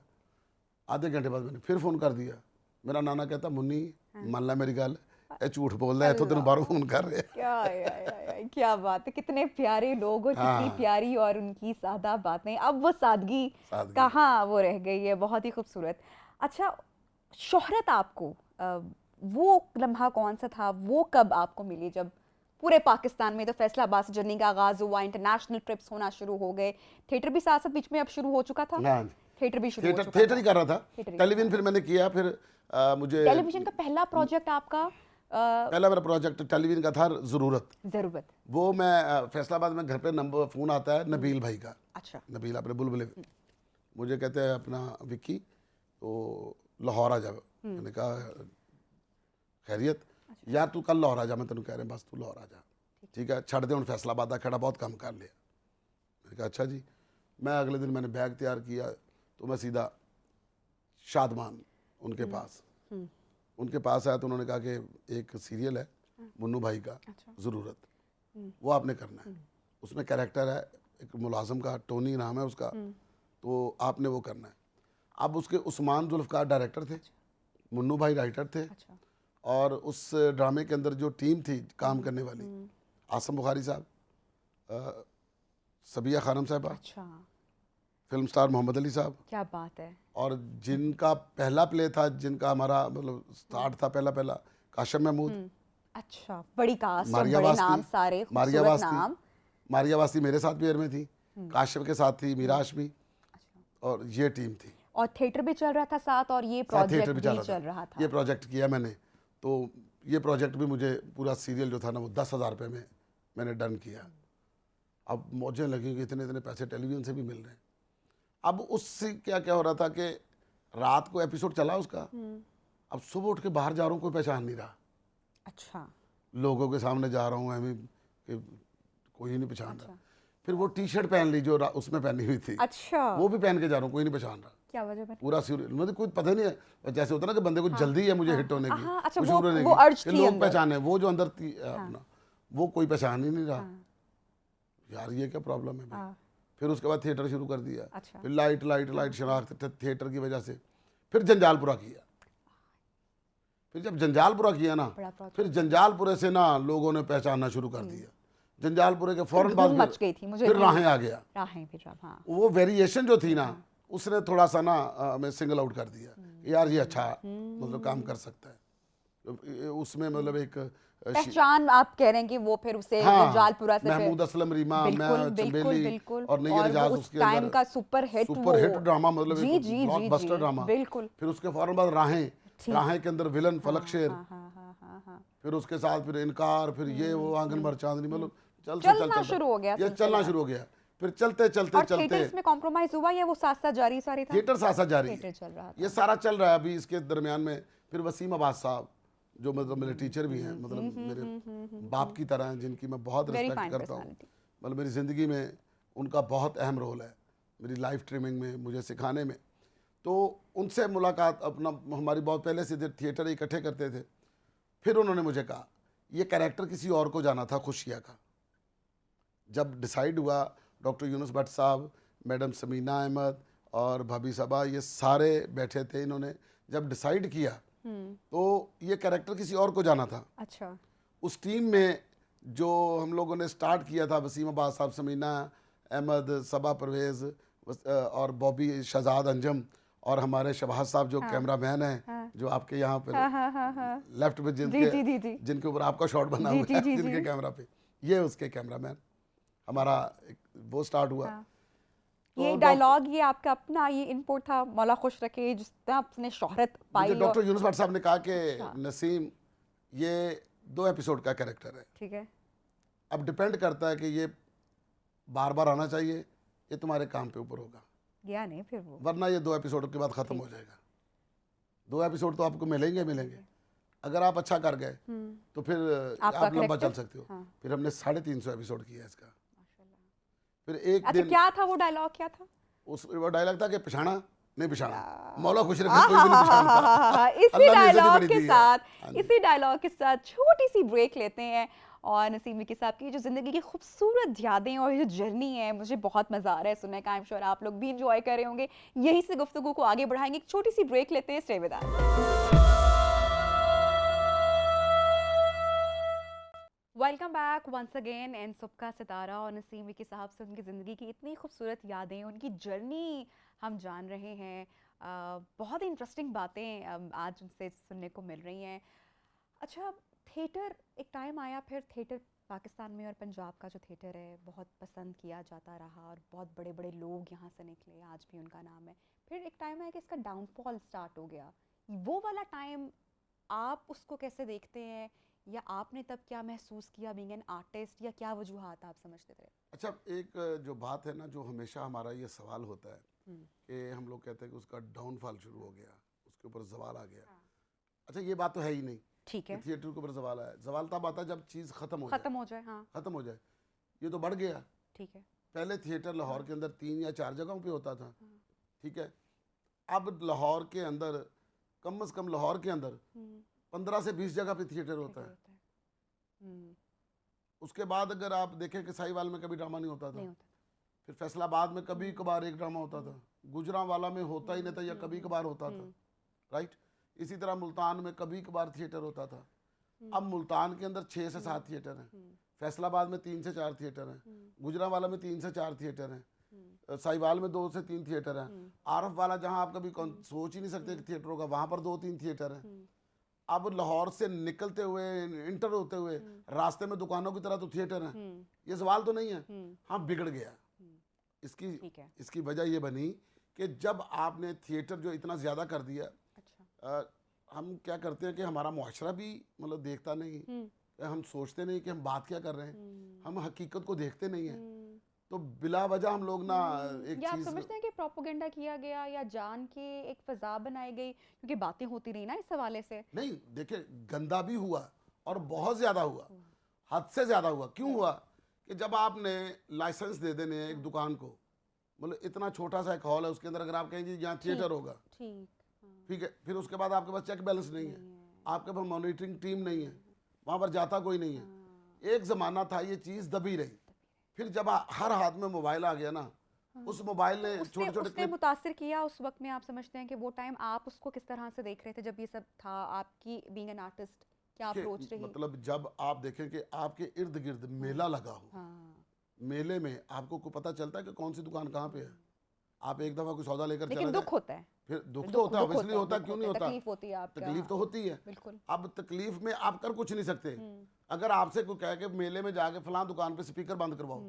आधे घंटे बाद मैंने फिर फ़ोन कर दिया। मेरा नाना कहता मुन्नी मान ला मेरी गल, ये झूठ बोल रहा है, तो तेन बाहरों फ़ोन कर रहे हैं। क्या बात है, कितने प्यारे लोग और कितनी प्यारी और उनकी सादा बातें। अब वो सादगी कहाँ वो रह गई है, बहुत ही खूबसूरत। अच्छा, शोहरत आपको वो लम्हा कौन सा था, वो कब आपको मिली? जब पूरे पाकिस्तान में तो फैसलाबाद से जर्नी का आगाज़ हुआ, इंटरनेशनल ट्रिप्स होना शुरू हो गए, थिएटर भी साथ साथ बीच में अब शुरू हो चुका था? थिएटर भी शुरू हो चुका था। थिएटर ही कर रहा था, टेलीविजन फिर मैंने किया। फिर मुझे टेलीविजन का पहला प्रोजेक्ट आपका? पहला मेरा प्रोजेक्ट टेलीविजन का था ज़रूरत। वो मैं फैसलाबाद में घर पे नंबर फ़ोन आता है नबील भाई का। अच्छा। नबील अपने बुलबुले, मुझे कहते हैं अपना विक्की तो लाहौर आ जा। मैंने कहा खैरियत यार, तू कल लाहौर आ जा, मैं तेन कह रहा बस तू लाहौर आ जा। ठीक है, छड़ दे हूँ फैसलाबाद का खड़ा, बहुत काम कर लिया। मैंने कहा अच्छा जी। मैं अगले दिन मैंने बैग तैयार किया, तो मैं सीधा शादमान उनके पास आया। तो उन्होंने कहा कि एक सीरियल है मुन्नू भाई का, ज़रूरत, वो आपने करना है। उसमें कैरेक्टर है एक मुलाजिम का, टोनी नाम है उसका, तो आपने वो करना है। अब उसके उस्मान जुल्फ़कार डायरेक्टर थे, मुन्नू भाई राइटर थे, और उस ड्रामे के अंदर जो टीम थी काम करने वाली, आसम बुखारी साहब, सबिया खानम साहबा, फिल्म स्टार मोहम्मद अली साहब, क्या बात है, और जिनका पहला प्ले था, जिनका हमारा मतलब स्टार्ट था पहला काशिम महमूद। अच्छा, बड़ी कास्ट, मारिया बड़े नाम, वास्ती, सारे मारिया खूबसूरत वास्ती, नाम। मारिया वास्ती मेरे साथ भी में थी, काशिम के साथ थी मीरा हाशमी, और ये टीम थी। और थिएटर भी चल रहा था साथ, और ये प्रोजेक्ट भी चल रहा था। ये प्रोजेक्ट किया मैंने, तो ये प्रोजेक्ट भी मुझे पूरा सीरियल जो था ना वो 10,000 रुपये में मैंने डन किया। अब मुझे लगी कि इतने इतने पैसे टेलीविज़न से भी मिल रहे हैं। अब उससे क्या क्या हो रहा था कि रात को एपिसोड चला उसका, अब सुबह उठ के बाहर जा रहा हूँ, कोई पहचान नहीं रहा। अच्छा। लोगों के सामने जा रहा हूँ, कि कोई नहीं पहचान रहा। फिर वो टी शर्ट पहन ली जो उसमें पहनी हुई थी, अच्छा, वो भी पहन के जा रहा हूँ, कोई नहीं पहचान रहा। क्या वजह बनी? पूरा सीरियल मुझे कुछ पता नहीं है, जैसे होता ना कि बंदे को जल्दी है मुझे हिट होने की, हाँ, अच्छा, कुछ वो होने वो की, अर्ज कि थी लोग अंदर। पहचाने, वो जो अंदर थी अपना, वो कोई पहचान ही नहीं रहा। यार ये क्या प्रॉब्लम है भाई। हाँ, फिर उसके बाद थिएटर शुरू कर दिया, अच्छा, फिर लाइट शरारत थिएटर की वजह से, फिर जंजालपुरा किया। फिर जब जंजालपुरा किया ना, बड़ा प्रोजेक्ट। फिर जंजालपुरे से ना लोगों ने पहचानना शुरू कर दिया। जंजालपुरे के फौरन धूम बाद मच गई थी, मुझे फिर भी- राहें आ गया। राहें भी रहा, हाँ, वो वेरिएशन जो थी ना, उसने थोड़ा सा ना हमें सिंगल आउट कर दिया कि यार ये अच्छा मतलब काम कर सकता है। तो उसमें मतलब एक पहचान आप कह रहे हैं कि वो फिर उसे हाँ, जंजालपुरा से फिर महमूद असलम, रीमा, बिल्कुल मैं, बिल्कुल चंबेली बिल्कुल, और नैयर और एजाज वो उस उसके टाइम अंदर का सुपर हिट ड्रामा, मतलब जी एक जी जी ब्लॉकबस्टर जी ड्रामा। बिल्कुल, फिर उसके फौरन बाद राहें, राहें के अंदर विलन फलक शेर, हाँ हाँ हाँ हाँ हाँ, फिर उसके साथ फिर इनकार, फिर ये वो आंगन भर चांदनी, मतलब चलना शुरू हो गया ये सिलसिला। चलना शुरू हो गया। फिर चलते चलते और चलते थिएटर्स में कॉम्प्रोमाइज हुआ या वो साथ साथ जारी सारी था? थिएटर साथ साथ जारी थिएटर है, चल रहा था। ये सारा चल रहा है। अभी इसके दरमियान में फिर वसीम अब्बास साहब जो मतलब मेरे टीचर भी हैं, मतलब मेरे बाप की तरह हैं, जिनकी मैं बहुत Very रिस्पेक्ट fine करता हूँ। personality. मतलब मेरी ज़िंदगी में उनका बहुत अहम रोल है, मेरी लाइफ ट्रिमिंग में, मुझे सिखाने में। तो उनसे मुलाकात अपना हमारी बहुत पहले से थिएटर इकट्ठे करते थे। फिर उन्होंने मुझे कहा ये कैरेक्टर किसी और को जाना था, खुशिया का। जब डिसाइड हुआ, डॉक्टर यूनुस भट्ट साहब, मैडम समीना अहमद और भाभी साहबा, ये सारे बैठे थे, इन्होंने जब डिसाइड किया तो ये कैरेक्टर किसी और को जाना था। अच्छा, उस टीम में जो हम लोगों ने स्टार्ट किया था, वसीम अब्बास साहब, समीना अहमद, सबा परवेज़ और बॉबी शहजाद अंजम, और हमारे शबाज साहब जो कैमरामैन हैं, जो आपके यहाँ पर लेफ्ट में जिनके ऊपर आपका शॉट बना हुआ है, जिनके कैमरा पे, ये उसके कैमरामैन, हमारा वो स्टार्ट हुआ। ये डायलॉग ये आपका अपना ये इनपुट था, मौला खुश रखे, जिस तरह आपने शोहरत पाई? डॉक्टर यूनुस भट्ट साहब ने कहा कि नसीम ये 2 एपिसोड का कैरेक्टर है, ठीक है, अब डिपेंड करता है कि ये बार बार आना चाहिए, ये तुम्हारे काम पे ऊपर होगा, गया नहीं फिर वो, वरना ये 2 एपिसोड के बाद ख़त्म हो जाएगा। 2 एपिसोड तो आपको मिलेंगे। अगर आप अच्छा कर गए तो फिर आप लंबा चल सकते हो। फिर हमने 350 एपिसोड किया इसका। फिर एक अच्छा, दिन क्या था वो डायलॉग, क्या था उस वो डायलॉग था कि पिछाना नहीं पिछाना, मौला खुश रखे, कोई भी नहीं पिछानता। इसी अल्लाह ने इज्जत डायलॉग बड़ी के दी है। साथ हाँ जी। इसी डायलॉग के साथ छोटी सी ब्रेक लेते हैं, और नसीम मिक्की साहब की जो ज़िंदगी की खूबसूरत यादें और जो जर्नी है, मुझे बहुत मज़ा आ रहा है सुनने का। आई एम श्योर आप लोग भी इंजॉय कर रहे होंगे। यही से गुफ्तगू को आगे बढ़ाएंगे। एक छोटी सी ब्रेक लेते हैं, stay with us. Welcome back once again and सबका सितारा और नसीम मिक्की साहब से उनकी ज़िंदगी की इतनी खूबसूरत यादें, उनकी जर्नी हम जान रहे हैं। बहुत ही इंटरेस्टिंग बातें आज उनसे सुनने को मिल रही हैं। अच्छा, थिएटर एक टाइम आया, फिर थिएटर पाकिस्तान में और पंजाब का जो थिएटर है बहुत पसंद किया जाता रहा, और बहुत बड़े बड़े लोग यहाँ से निकले, आज भी उनका नाम है। फिर एक टाइम आया कि इसका डाउनफॉल स्टार्ट हो गया। वो वाला टाइम आप उसको कैसे देखते हैं, या आपने तब क्या महसूस किया बीइंग एन आर्टिस्ट, या क्या वजूहात आप समझते थे? अच्छा, एक जो बात है ना, जो हमेशा हमारा ये सवाल होता है कि हम लोग कहते हैं कि उसका डाउनफॉल शुरू हो गया, उसके ऊपर सवाल आ गया। अच्छा, ये बात तो है ही नहीं, ठीक है, थिएटर के ऊपर सवाल आया। सवाल तब आता है जब चीज़ ख़त्म हो जाए। हाँ, ख़त्म हो जाए। ये तो बढ़ गया। ठीक है, पहले थिएटर लाहौर के अंदर 3 या 4 जगहों पे होता था, ठीक है। अब लाहौर के अंदर कम से कम लाहौर के अंदर 15 से 20 जगह पे थिएटर होता है। उसके बाद अगर आप देखें कि साहिवाल में कभी ड्रामा नहीं होता था, फिर फैसलाबाद में कभी कभार एक ड्रामा होता था, गुजरांवाला में होता ही नहीं था या कभी कभार होता था, राइट। इसी तरह मुल्तान में कभी कभार थिएटर होता था। अब मुल्तान के अंदर 6 से 7 थिएटर हैं, फैसलाबाद में 3 से 4 थिएटर हैं, गुजरांवाला में 3 से 4 थिएटर हैं, साहिवाल में 2 से 3 थिएटर हैं, आरफ वाला जहां आप कभी सोच ही नहीं सकते कि थिएटर होगा, वहां पर 2-3 थिएटर हैं। अब लाहौर से निकलते हुए, इंटर होते हुए रास्ते में दुकानों की तरह तो थिएटर हैं। ये सवाल तो नहीं है। हाँ, बिगड़ गया। इसकी वजह ये बनी कि जब आपने थिएटर जो इतना ज़्यादा कर दिया, हम क्या करते हैं कि हमारा मुआशरा भी मतलब देखता नहीं, हम सोचते नहीं कि हम बात क्या कर रहे हैं, हम हकीकत को देखते नहीं हैं। तो बिला वजह हम लोग ना एक या आप चीज़ समझते हैं कि प्रोपेगेंडा किया गया या जान के एक फ़ज़ा बनाई गई, क्योंकि बातें होती रही ना इस हवाले से? नहीं, देखिए, गंदा भी हुआ और बहुत ज़्यादा हुआ, हद से ज़्यादा हुआ। क्यों हुआ कि जब आपने लाइसेंस दे देने हैं एक दुकान को, मतलब इतना छोटा सा एक हॉल है, उसके अंदर अगर आप कहें जी यहाँ थिएटर होगा, ठीक। ठीक है, फिर उसके बाद आपके पास चेक बैलेंस नहीं है, आपके पास मॉनिटरिंग टीम नहीं है, वहाँ पर जाता कोई नहीं है। एक ज़माना था ये चीज़ दबी रही, फिर जब हर हाथ में मोबाइल आ गया ना, उस मोबाइल ने उसने छोटे छोटे उसने क्लिप, मुतासिर किया उस वक्त में। आप समझते हैं कि वो टाइम आप उसको किस तरह से देख रहे थे जब ये सब था? आपकी बीइंग एन आर्टिस्ट क्या अप्रोच रही? मतलब जब आप देखें कि आपके इर्द गिर्द मेला लगा हो, हाँ, मेले में आपको को पता चलता है कि कौन सी दुकान कहाँ पे है। आप एक दफ़ा कोई सौदा लेकर चला लेकिन जाए, दुख होता है। फिर दुख तो होता है, ऑब्वियसली होता है, दुख क्यों नहीं होता है, होता, तकलीफ होती है आपका। तकलीफ तो होती है। बिल्कुल। अब तकलीफ में आप कर कुछ नहीं सकते। अगर आपसे कोई कहे कि मेले में जाके फलां दुकान पे स्पीकर बंद करवाओ,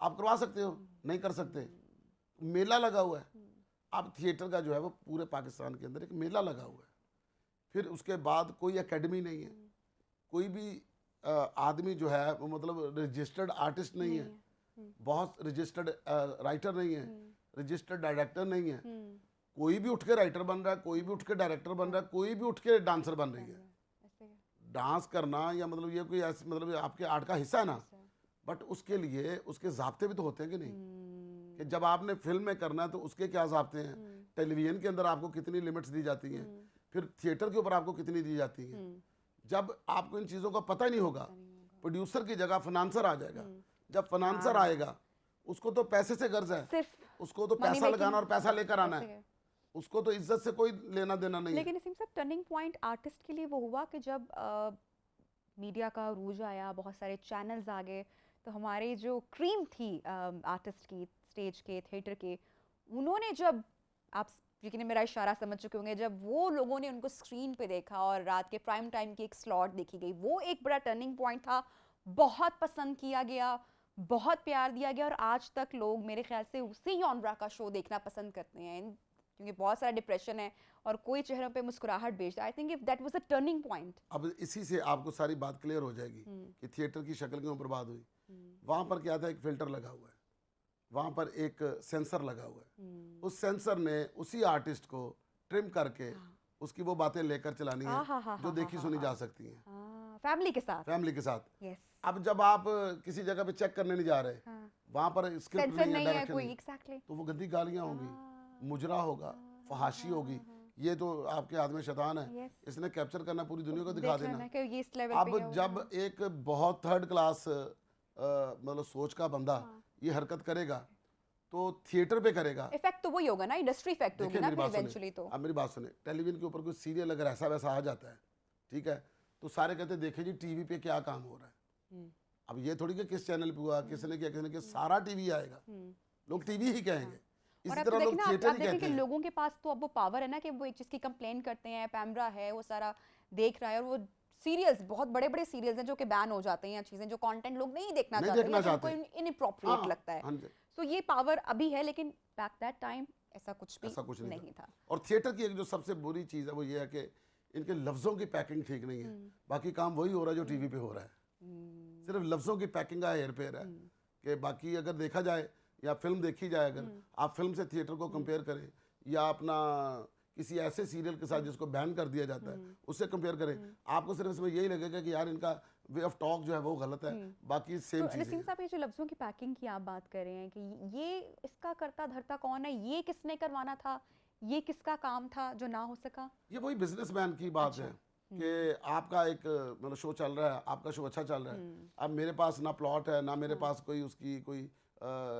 आप करवा सकते हो? नहीं कर सकते। मेला लगा हुआ है। अब थिएटर का जो है वो पूरे पाकिस्तान के अंदर एक मेला लगा हुआ है। फिर उसके बाद कोई एकेडमी नहीं है, कोई भी आदमी जो है वो मतलब रजिस्टर्ड आर्टिस्ट नहीं है, बहुत रजिस्टर्ड राइटर नहीं है, रजिस्टर्ड डायरेक्टर नहीं है। कोई भी उठ के राइटर बन रहा है, कोई भी उठ के डायरेक्टर बन रहा है, कोई भी उठ के डांसर बन रही है। डांस करना या मतलब ये कोई ऐसे मतलब आपके आर्ट का हिस्सा है ना, बट उसके लिए उसके ज़ाब्ते भी तो होते हैं कि नहीं, कि जब आपने फिल्म में करना है तो उसके क्या ज़ाब्ते हैं, टेलीविज़न के अंदर आपको कितनी लिमिट्स दी जाती हैं, फिर थिएटर के ऊपर आपको कितनी दी जाती हैं। जब आपको इन चीज़ों का पता नहीं होगा, प्रोड्यूसर की जगह फाइनेंसर आ जाएगा। जब फाइनेंसर आएगा उसको तो पैसे से गर्ज है, सिर्फ उसको तो पैसा लगाना और पैसा लेकर आना है, उसको तो इज्जत से कोई लेना देना नहीं है। लेकिन इसी सब टर्निंग पॉइंट आर्टिस्ट के लिए वो हुआ कि जब मीडिया का रूज आया, बहुत सारे चैनल्स आ गए, तो हमारी जो क्रीम थी आर्टिस्ट की, स्टेज के, थिएटर के, उन्होंने जब, आप यकीन मेरा इशारा समझ चुके होंगे, जब वो लोगों ने उनको स्क्रीन पे देखा और रात के प्राइम टाइम की एक स्लॉट देखी गई, वो एक बड़ा टर्निंग पॉइंट था। बहुत पसंद किया गया, बहुत प्यार दिया गया, और आज तक लोग मेरे ख्याल से उसी जॉनरा का शो देखना पसंद करते हैं, क्योंकि बहुत सारा डिप्रेशन है और कोई चेहरों पे मुस्कुराहट भेजता है। I think if that was a turning point. अब इसी से आपको सारी बात क्लियर हो जाएगी कि थिएटर की शक्ल क्यों बर्बाद हुई। वहाँ पर क्या था, एक फिल्टर लगा हुआ है, वहाँ पर एक सेंसर लगा हुआ है। उस सेंसर ने उसी आर्टिस्ट को ट्रिम करके उसकी वो बातें लेकर चलानी है जो देखी सुनी जा सकती हैं फैमिली के साथ। फैमिली के साथ। Yes. अब जब आप किसी जगह पे चेक करने नहीं जा रहे, वहाँ पर स्क्रिप्ट सेंसर नहीं है, नहीं है डायरेक्शन कोई, नहीं, एग्जैक्टली। तो वो गंदी गालियाँ होंगी, मुजरा होगा, फहाशी होगी। ये तो आपके हाथ में शैतान है, इसने कैप्चर करना पूरी दुनिया को दिखा देना। कि ये इस लेवल अब पे जब एक बहुत थर्ड क्लास मतलब सोच का बंदा ये हरकत करेगा तो थिएटर पे करेगा, इफेक्ट तो वही होगा ना, इंडस्ट्री इफेक्ट होगी ना फिर इवेंचुअली। तो अब मेरी बात सुने, टेलीविजन के ऊपर कोई सीरियल अगर ऐसा वैसा आ जाता है, ठीक है, तो सारे कहते हैं देखे जी टीवी पे क्या काम हो रहा है। अब ये थोड़ी कि किस चैनल पे हुआ, किसने किया, किसने किया, सारा टीवी आएगा, लोग टीवी ही कहेंगे। और अब देखिए ना, आप देखें कि लोगों के पास तो अब वो पावर है ना कि वो एक चीज़ की कंप्लेन करते हैं, पैमरा है वो सारा देख रहा है, और वो सीरियल्स, बहुत बड़े बड़े सीरियल्स हैं जो कि बैन हो जाते हैं, चीज़ें जो कंटेंट लोग नहीं देखना चाहते, उनको इनअप्रोप्रिएट लगता है। तो ये पावर अभी है, लेकिन बैक दैट टाइम ऐसा कुछ भी नहीं था। और थिएटर की एक जो सबसे बुरी चीज़ है वो ये है कि इनके लफ्ज़ों की पैकिंग ठीक नहीं है, बाकी काम वही हो रहा है जो टीवी पे हो रहा है। सिर्फ लफ्ज़ों की पैकिंग का हेर फेर है कि बाकी अगर देखा जाए या फिल्म देखी जाए, अगर आप फिल्म से थिएटर को कंपेयर करें या अपना किसी ऐसे सीरियल के साथ जिसको बैन कर दिया जाता है उससे कंपेयर करें, आपको सिर्फ इसमें यही लगेगा कि यार इनका वे ऑफ टॉक जो है वो गलत है, बाकी सेम चीज़ है। नसीम साहब, ये जो लफ्ज़ों की पैकिंग की आप बात कर रहे हैं कि ये इसका करता धरता कौन है, ये किसने करवाना था, ये किसका काम था जो ना हो सका? ये वही बिजनेसमैन की बात है कि आपका एक मतलब शो चल रहा है, आपका शो अच्छा चल रहा है, अब मेरे पास ना प्लॉट है, ना मेरे पास कोई उसकी कोई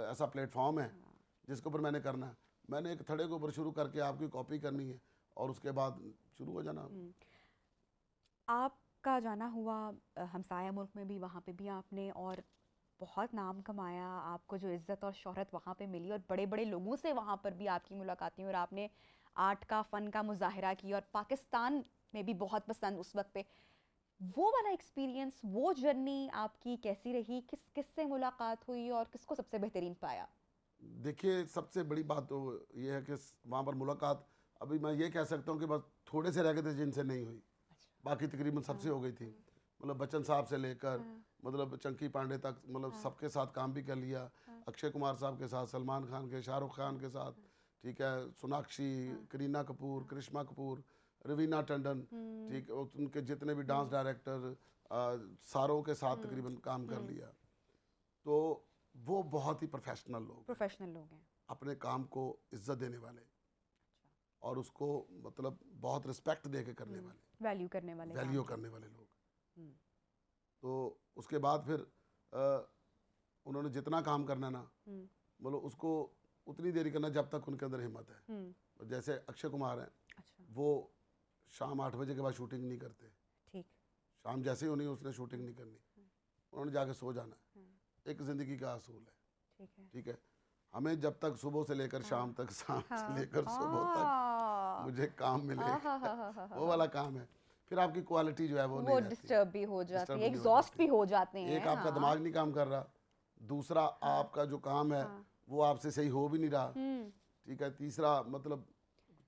ऐसा प्लेटफॉर्म है जिसके ऊपर मैंने करना है, मैंने एक थड़े के ऊपर शुरू करके आपकी कॉपी करनी है और उसके बाद शुरू हो जाना। आपका जाना हुआ हमसाया मुल्क में भी, वहाँ पे भी आपने और बहुत नाम कमाया, आपको जो इज़्ज़त और शोहरत वहाँ पे मिली, और बड़े बड़े लोगों से वहाँ पर भी आपकी मुलाकातें, और आपने आर्ट का, फ़न का मुजाहरा किया, और पाकिस्तान में भी बहुत पसंद उस वक्त पे। वो वाला एक्सपीरियंस, वो जर्नी आपकी कैसी रही? किस से मुलाकात हुई और किसको सबसे बेहतरीन पाया? देखिए, सबसे बड़ी बात तो ये है कि वहाँ पर मुलाकात, अभी मैं ये कह सकता हूँ कि बस थोड़े से रह गए थे जिनसे नहीं हुई, बाकी तकरीबन सबसे हो गई थी। मतलब बच्चन साहब से लेकर मतलब चंकी पांडे तक, मतलब सबके साथ काम भी कर लिया, अक्षय कुमार साहब के साथ, सलमान खान के, शाहरुख खान के साथ, ठीक है, सोनाक्षी, करीना कपूर, करिश्मा कपूर, रवीना टंडन, ठीक, उनके जितने भी डांस डायरेक्टर सारों के साथ तकरीबन काम कर लिया। तो वो बहुत ही प्रोफेशनल लोग हैं, प्रोफेशनल लोग हैं। अपने काम को इज्जत देने वाले और उसको मतलब बहुत रिस्पेक्ट दे के करने वाले, वैल्यू करने वाले वैल्यू काम करने वाले लोग। हम्म, तो उसके बाद फिर उन्होंने जितना काम करना ना, हम्म, मतलब उसको उतनी देरी करना जब तक उनके अंदर हिम्मत है। हम्म, जैसे अक्षय कुमार हैं, अच्छा, वो शाम 8 बजे के बाद शूटिंग नहीं करते। ठीक। शाम जैसे ही होनी उसने शूटिंग नहीं करनी, उन्होंने जाके सो जाना है। एक ज़िंदगी का असूल है, ठीक है। ठीक है। हमें जब तक सुबह से लेकर शाम तक, शाम से हाँ, लेकर सुबह तक हाँ, मुझे काम मिलेगा, हाँ, वो वाला काम है। फिर आपकी क्वालिटी जो है वो नहीं वो रहती, डिस्टर्ब भी हो जाती डिस्टर्ब है, नहीं हो एग्जॉस्ट जाती। भी हो जाते एक हैं। आपका हाँ, दिमाग नहीं काम कर रहा, दूसरा आपका जो काम है वो आपसे सही हो भी नहीं रहा, ठीक है। तीसरा मतलब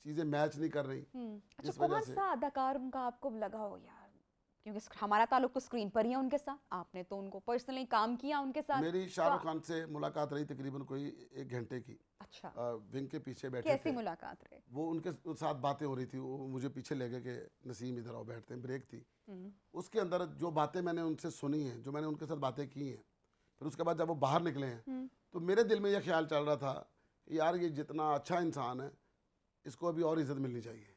चीज़ें मैच नहीं कर रही, अच्छा, इस वजह कौन से। सा अदाकार उनका आपको लगा हो यार, क्योंकि हमारा ताल्लुक तो स्क्रीन पर ही है उनके साथ, आपने तो उनको पर्सनली काम किया उनके साथ, मेरी तो शाहरुख खान से मुलाकात रही तकरीबन कोई 1 घंटे की। अच्छा, विंग के पीछे बैठे कैसी थे, मुलाकात रही? वो उनके साथ बातें हो रही थी, वो मुझे पीछे ले गए कि नसीम इधर आओ बैठते हैं, ब्रेक थी। उसके अंदर जो बातें मैंने उनसे सुनी हैं, जो मैंने उनके साथ बातें की हैं, फिर उसके बाद जब वो बाहर निकले हैं तो मेरे दिल में यह ख्याल चल रहा था कि यार ये जितना अच्छा इंसान है इसको अभी और इज्जत मिलनी चाहिए।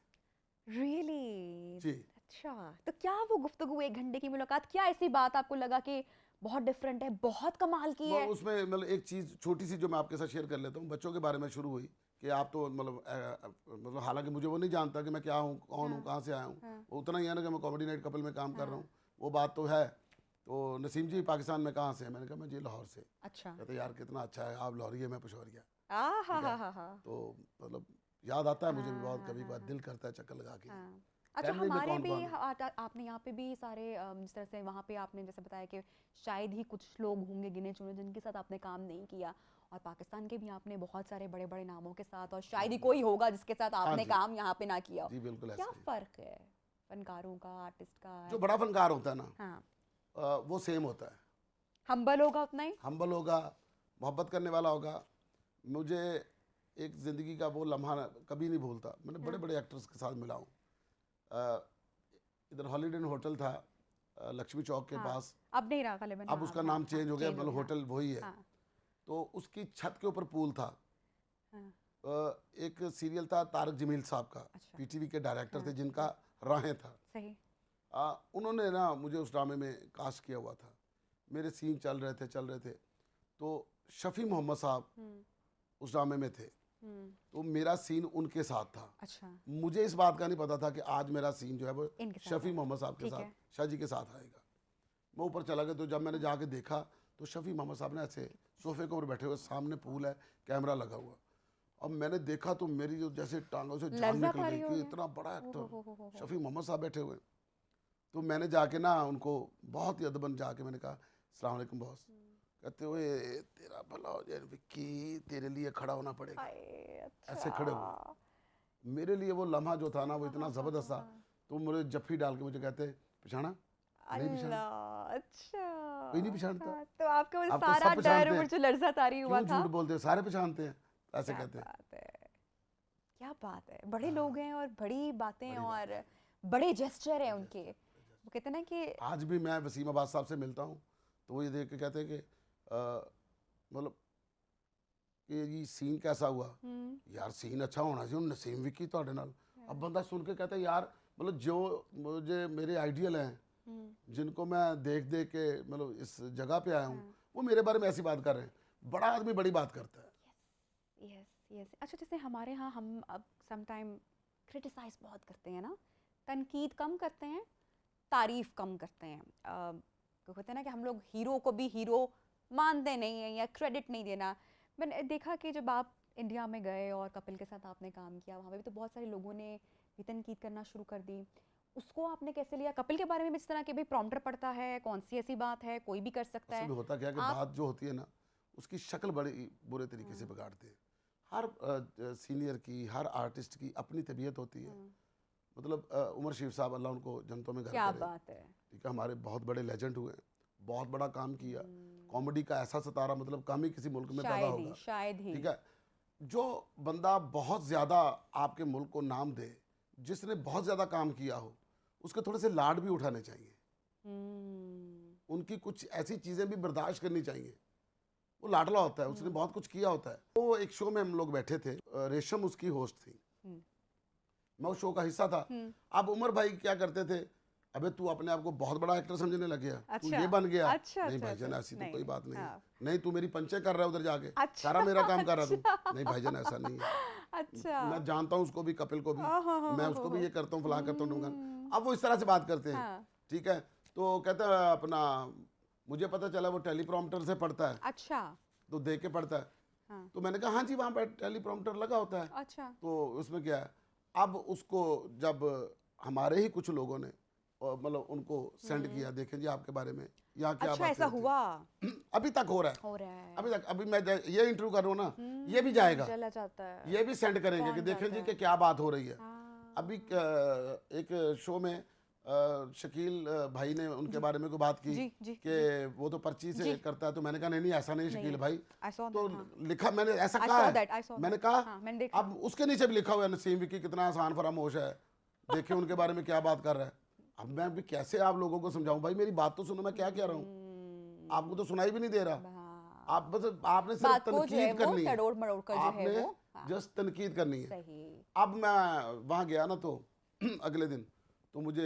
रियली? जी। अच्छा, तो क्या वो गुफ्तगू, 1 घंटे की मुलाकात, क्या ऐसी बात आपको लगा कि बहुत डिफरेंट है, बहुत कमाल की वो है? उसमें मतलब एक चीज़ छोटी सी जो मैं आपके साथ शेयर कर लेता हूँ, बच्चों के बारे में शुरू हुई कि आप तो मतलब हालांकि मुझे वो नहीं जानता कि मैं क्या हूँ, कौन हूँ, कहाँ से आया हूँ, वो उतना ही है ना कि मैं कॉमेडी नाइट कपल में काम कर रहा हूँ, वो बात तो है। तो नसीम जी पाकिस्तान में कहाँ से हैं? मैंने कहा मैं जी लाहौर से। अच्छा, कहते यार कितना अच्छा है, आप लाहौरी है, मैं पिशौरिया। आ हा ठीक है, हा हा हा, तो मतलब याद आता है मुझे भी बहुत, हाँ, कभी हाँ, कभार हाँ, दिल करता है चक्कर लगा के। हाँ। अच्छा, फैमिली में हमारे कौन भी कौन है? आपने यहाँ पे भी सारे जिस तरह से वहाँ पे आपने जैसे बताया कि शायद ही कुछ लोग होंगे गिने चुने जिनके साथ आपने काम नहीं किया, और पाकिस्तान के भी आपने बहुत सारे बड़े बड़े नामों के साथ, और शायद ही कोई होगा जिसके साथ हाँ आपने जी, काम यहाँ पे ना किया हो। जी बिल्कुल क्या ऐसा ही। फ़र्क है फनकारों का, आर्टिस्ट का? जो बड़ा फनकार होता है ना, हाँ, वो सेम होता है, हम्बल होगा उतना ही। हम्बल होगा, मोहब्बत करने वाला होगा। मुझे एक ज़िंदगी का वो लम्हा कभी नहीं भूलता, मैंने बड़े बड़े एक्टर्स के साथ मिला हूँ। इधर हॉलीडे इन होटल था लक्ष्मी चौक के हाँ, पास, अब नहीं रहा गले में, अब हाँ, उसका अब नाम हाँ, चेंज हो गया, चेंज हो मतलब गया, होटल वही है। हाँ, तो उसकी छत के ऊपर पूल था। हाँ, एक सीरियल था तारक जमील साहब का, अच्छा, पीटीवी के डायरेक्टर थे जिनका राहें था। सही, उन्होंने ना मुझे उस ड्रामे में कास्ट किया हुआ था, मेरे सीन चल रहे थे, तो शफ़ी मोहम्मद साहब उस ड्रामे में थे, तो मेरा सीन उनके साथ था। अच्छा, मुझे इस बात का नहीं पता था कि आज मेरा सीन जो है वो इनके साथ शफ़ी है। मोहम्मद साहब के ठीक साथ, है। शाह जी के साथ आएगा। मैं ऊपर चला गया, तो जब मैंने जाके देखा तो शफ़ी मोहम्मद साहब ने ऐसे सोफे के ऊपर बैठे हुए, सामने पूल है, कैमरा लगा हुआ। अब मैंने देखा तो मेरी जो जैसे टांगों से जान लज्जत निकल आ गई रही कि होगी। इतना बड़ा हो, एक्टर शफ़ी मोहम्मद साहब बैठे हुए। तो मैंने जाके ना उनको बहुत ही अदबन जाके मैंने कहा अस्सलाम वालेकुम बॉस। कहते हुए तेरा भला हो जाए विक्की, तेरे लिए खड़ा होना पड़ेगा। हाय, ऐसे खड़े हुए। अच्छा, मेरे लिए वो लम्हा जो था ना वो इतना ज़बरदस्त था, तो मुझे जफ्फी डाल के मुझे कहते पिछाना, नहीं पिछाना, अल्लाह, अच्छा, कोई नहीं पिछानता, हाँ, तो आपका वो आप तो सारा सब डर पिछानते और हैं, जो लज्जत आ रही हुआ क्यों था। झूठ बोलते हो, सारे पिछानते हैं, ऐसे क्या कहते हैं। बात है, क्या बात है, बड़े लोग हैं और बड़ी बातें बड़ी बात और बड़े जेस्चर हैं उनके, वो कहते हैं ना कि आज भी मैं वसीम अब्बास साहब से मिलता हूँ तो वो ये देख के कहते हैं कि मतलब कि ये सीन कैसा हुआ, यार सीन अच्छा होना चाहिए, नसीम विक्की ਤੁਹਾਡੇ ਨਾਲ। अब बंदा सुन के कहता है यार मतलब जो मुझे मेरे आइडियल हैं जिनको मैं देख देख के मतलब इस जगह पे आया हूँ, वो मेरे बारे में ऐसी बात कर रहे हैं। बड़ा आदमी बड़ी बात करता है। Yes, yes. अच्छा, जैसे हमारे यहाँ हम अब सम टाइम क्रिटिसाइज बहुत करते हैं ना, तनकीद कम करते हैं, तारीफ कम करते हैं। तो होता है ना कि हम लोग हीरो को भी हीरो मानते नहीं हैं या क्रेडिट नहीं देना। मैंने देखा कि जब आप इंडिया में गए और कपिल के साथ आपने काम किया, वहाँ पे भी तो बहुत सारे लोगों ने भी तनकीद करना शुरू कर दी। उसको आपने कैसे लिया? कपिल के बारे में भी इस तरह के भाई प्रॉम्प्टर पड़ता है, कौन सी ऐसी बात है, कोई भी कर सकता असल है। में होता क्या है कि आप बात जो होती है ना उसकी शक्ल बड़ी बुरे तरीके से बिगाड़ते हैं। हर सीनियर की, हर आर्टिस्ट की अपनी तबीयत होती है। मतलब उमर शरीफ साहब अल्लाह उनको जन्नतों में घर क्या करे, बात है, ठीक है, हमारे बहुत बड़े लेजेंड हुए, बहुत बड़ा काम किया, कॉमेडी का ऐसा सितारा मतलब कम ही किसी मुल्क में पैदा होगा, शायद ही। ठीक है। जो बंदा बहुत ज़्यादा आपके मुल्क को नाम दे, जिसने बहुत ज़्यादा काम किया हो, उसके थोड़े से लाड भी उठाने चाहिए, हम्म, उनकी कुछ ऐसी चीज़ें भी बर्दाश्त करनी चाहिए वो लाडला होता है, उसने बहुत कुछ किया होता है। तो एक शो में हम लोग बैठे थे, रेशम उसकी होस्ट थी, मैं उस शो का हिस्सा था। अब उमर भाई क्या करते थे, अबे तू अपने आप को बहुत बड़ा एक्टर समझने लग गया, तू अच्छा, ये बन गया। अच्छा, नहीं अच्छा, भाईजान अच्छा, ऐसी तो नहीं, कोई बात नहीं है। हाँ। नहीं तू मेरी पंचे कर रहा है उधर जाके, अच्छा, सारा मेरा काम कर रहा है अच्छा। तू। नहीं भाईजान ऐसा नहीं है, अच्छा, मैं जानता हूँ उसको भी, कपिल को भी, हाँ, मैं उसको भी ये करता हूँ, फलां करता हूँ। अब वो इस तरह से बात करते हैं, हाँ। ठीक है। तो कहता है अपना, मुझे पता चला वो टेलीप्रॉम्प्टर से पढ़ता है, अच्छा, तो देख के पढ़ता है। हाँ। तो मैंने कहा हाँ जी वहाँ पर टेलीप्रॉम्प्टर लगा होता है। अच्छा, तो उसमें क्या है, अब उसको जब हमारे ही कुछ लोगों ने मतलब उनको सेंड किया, देखें जी आपके बारे में यहाँ क्या अच्छा बातें ऐसा होती हैं। हुआ, अभी तक हो रहा है, हो रहा है, अभी तक। अभी मैं ये इंटरव्यू कर रहा हूँ ना, ये भी जाएगा, चला जाता है, ये भी सेंड करेंगे कि पहुंच देखें जाता जी है। कि क्या बात हो रही है। हाँ, अभी एक शो में शकील भाई ने उनके बारे में कोई बात की जी, जी, कि वो तो पर्ची से करता है, तो मैंने कहा नहीं नहीं ऐसा नहीं शकील भाई। I saw तो that, हाँ। लिखा मैंने ऐसा I कहा saw है, that, I saw मैंने that। कहा हाँ, मैंने देखा। अब उसके नीचे भी लिखा हुआ है नसीम विकी कितना आसान फरामोश है, देखिए उनके बारे में क्या बात कर रहा है। अब मैं भी कैसे आप लोगों को समझाऊं, भाई मेरी बात तो सुनो, मैं क्या कह रहा हूँ, आपको तो सुनाई भी नहीं दे रहा। हाँ, आप बस आपने सिर्फ बात को जो है तनकीद वो करनी है, तड़ोड़ मड़ोड़ कर जो है आपने वो, हाँ। जस्ट तनकीद करनी है। सही, अब मैं वहाँ गया ना, तो अगले दिन तो मुझे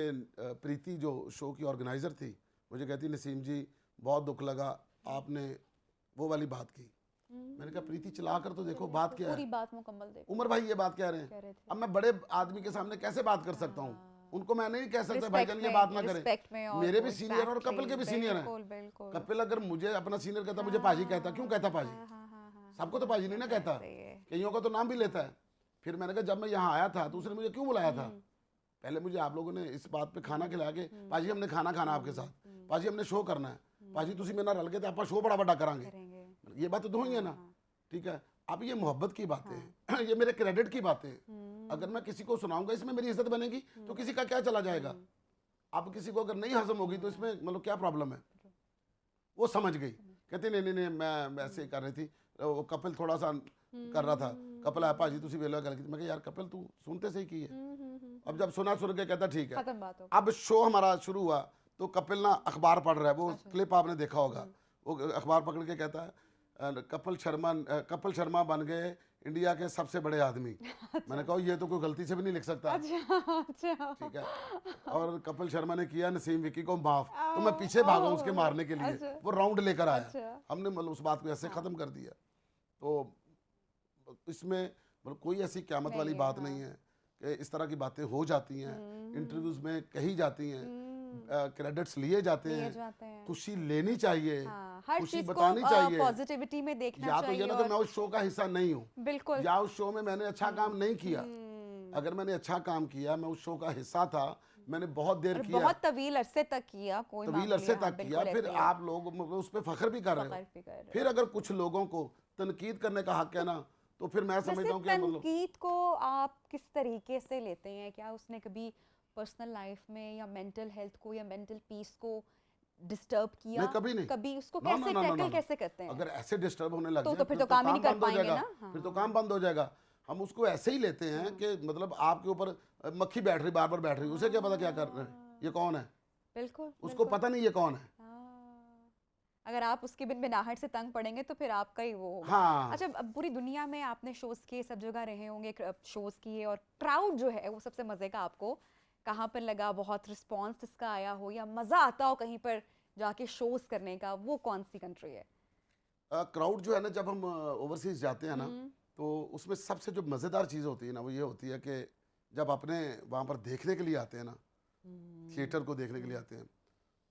प्रीति जो शो की ऑर्गेनाइज़र थी, मुझे कहती नसीम जी बहुत दुख लगा आपने वो वाली बात की। मैंने कहा प्रीति चला कर तो देखो बात क्या पूरी है। बात मुकम्मल देखो, उमर भाई ये बात कह रहे कह रहे हैं, थे। अब मैं बड़े आदमी के सामने कैसे बात कर सकता हूँ, उनको मैं नहीं कह सकता Respect भाईजान ये में, बात ना respect में करें। और मेरे वो भी सीनियर और कपिल के भी सीनियर बिल्कुल, हैं। बिल्कुल। कपिल अगर मुझे अपना सीनियर कहता, मुझे पाजी कहता, क्यों कहता पाजी, हाँ, सबको तो पाजी नहीं ना कहता, सही है। कईयों का तो नाम भी लेता है। फिर मैंने कहा जब मैं यहाँ आया था तो उसने मुझे क्यों बुलाया था, पहले मुझे आप लोगों ने इस बात पे खाना खिला के, पाजी हमने खाना खाना आपके साथ, पाजी हमने शो करना है, पाजी तुसी मेरे नाल रल के ते आपां शो बड़ा बड़ा करांगे, करेंगे। ये बात तो ही है ना, ठीक है। अब ये मोहब्बत की बातें हैं, ये मेरे क्रेडिट की बातें हैं। अगर मैं किसी को सुनाऊंगा इसमें मेरी इज्जत बनेगी तो किसी का क्या चला जाएगा। अब किसी को अगर नहीं हजम होगी तो इसमें मतलब क्या प्रॉब्लम है। वो समझ गई, कहती नहीं नहीं नहीं मैं ऐसे कर रही थी, वो कपिल थोड़ा सा कर रहा था, कपिल आया भाजी तुसी वेला गल की, मैं कहा यार कपिल तू सुनते सही की है। अब जब सुन के कहता ठीक है। खत्म बात हो। अब शो हमारा शुरू हुआ तो कपिल ना अखबार पढ़ रहा है, वो क्लिप आपने देखा होगा, वो अखबार पकड़ के कहता है कपिल शर्मा बन गए इंडिया के सबसे बड़े आदमी। मैंने कहा ये तो कोई गलती से भी नहीं लिख सकता। अच्छा, ठीक है। और कपिल शर्मा ने किया नसीम विकी को माफ, तो मैं पीछे भागा उसके मारने के लिए, वो राउंड लेकर आया, हमने मतलब उस बात को ऐसे खत्म कर दिया। तो इसमें मतलब कोई ऐसी क़यामत वाली बात नहीं है कि इस तरह की बातें हो जाती हैं, इंटरव्यूज में कही जाती हैं, क्रेडिट्स लिए जाते हैं, खुशी लेनी चाहिए, हर खुशी चीज बतानी को चाहिए, पॉजिटिविटी में देखना या तो चाहिए। ये ना कि मैं उस शो का हिस्सा नहीं हूँ, बिल्कुल, या उस शो में मैंने अच्छा काम नहीं किया। अगर मैंने अच्छा काम किया, मैं उस शो का हिस्सा था, मैंने बहुत देर किया, बहुत तवील अरसे तक किया, कोई तवील अरसे तक किया, फिर आप लोग मतलब उस पर फख्र भी कर रहे हो। फिर अगर कुछ लोगों को तनकीद करने का हक है ना, तो फिर मैं समझता हूँ कि तनकीद को आप किस तरीके से लेते हैं? क्या उसने कभी पर्सनल लाइफ में या मेंटल हेल्थ को या मेंटल पीस को डिस्टर्ब किया? नहीं, कभी नहीं। कभी उसको कैसे टैकल कैसे करते हैं? अगर ऐसे डिस्टर्ब होने लग जाए तो फिर तो काम ही नहीं कर पाएंगे ना। फिर तो काम बंद हो जाएगा। हम उसको ऐसे ही लेते हैं कि मतलब आपके ऊपर मक्खी बैठ रही, बार बार बैठ रही, उसे क्या पता क्या कर रहे हैं, ये कौन है, बिल्कुल उसको पता नहीं ये कौन है। अगर आप उसके बिन बिनाहट से तंग पड़ेंगे तो फिर आपका ही वो होगा। हाँ। अच्छा, अब पूरी दुनिया में आपने शोज किए, सब जगह रहे होंगे, शोज किए, और क्राउड जो है वो सबसे मजे का आपको कहाँ पर लगा, बहुत रिस्पॉन्स इसका आया हो या मजा आता हो कहीं पर जाके शोज करने का, वो कौन सी कंट्री है? क्राउड जो है ना, जब हम ओवरसीज जाते हैं ना, तो उसमें सबसे जो मज़ेदार चीज़ होती है ना, वो ये होती है कि जब अपने वहाँ पर देखने के लिए आते हैं ना, थिएटर को देखने के लिए आते हैं,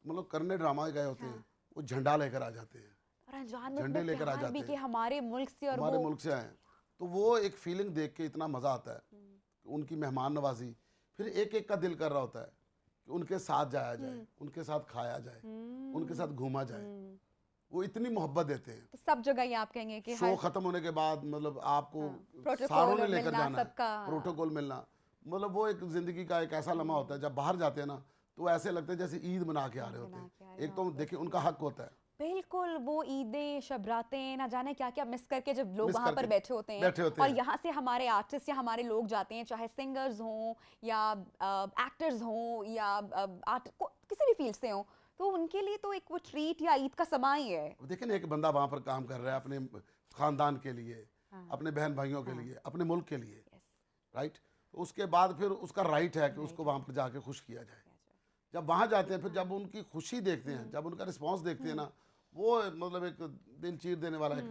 मतलब करने ड्रामा गए होते हैं, वो झंडा लेकर आ जाते हैं, झंडे लेकर आ जाते हैं हमारे मुल्क से, और हमारे मुल्क से आए, तो वो एक फीलिंग देख के इतना मज़ा आता है, उनकी मेहमान नवाजी। फिर एक एक का दिल कर रहा होता है कि उनके साथ जाया जाए, उनके साथ खाया जाए, उनके साथ घूमा जाए, वो इतनी मोहब्बत देते हैं। तो सब जगह ये आप कहेंगे कि शो खत्म होने के बाद मतलब आपको प्रोटोकॉल सारों ने लेकर मिलना, जाना है, सबका प्रोटोकॉल मिलना, मतलब वो एक जिंदगी का एक ऐसा लम्हा होता है जब बाहर जाते हैं ना, तो ऐसे लगता है जैसे ईद मना के आ रहे होते हैं। एक तो देखिए उनका हक होता है, बिल्कुल, वो ईदें, शबरातें, ना जाने क्या क्या मिस करके जब लोग वहाँ पर बैठे होते हैं, और यहाँ से हमारे आर्टिस्ट या हमारे लोग जाते हैं, चाहे सिंगर्स हों या एक्टर्स हों या किसी भी फील्ड से हों, तो उनके लिए तो एक वो ट्रीट या ईद का समय ही है। अब देखिए ना, एक बंदा वहाँ पर काम कर रहा है अपने खानदान के लिए, हाँ। अपने बहन भाइयों के लिए, अपने मुल्क के लिए, यस, राइट। तो उसके बाद फिर उसका राइट है कि उसको वहाँ पर जाके खुश किया जाए। जब वहाँ जाते हैं, फिर जब उनकी खुशी देखते हैं, जब उनका रिस्पांस देखते हैं ना, वो मतलब एक दिल चीर देने वाला है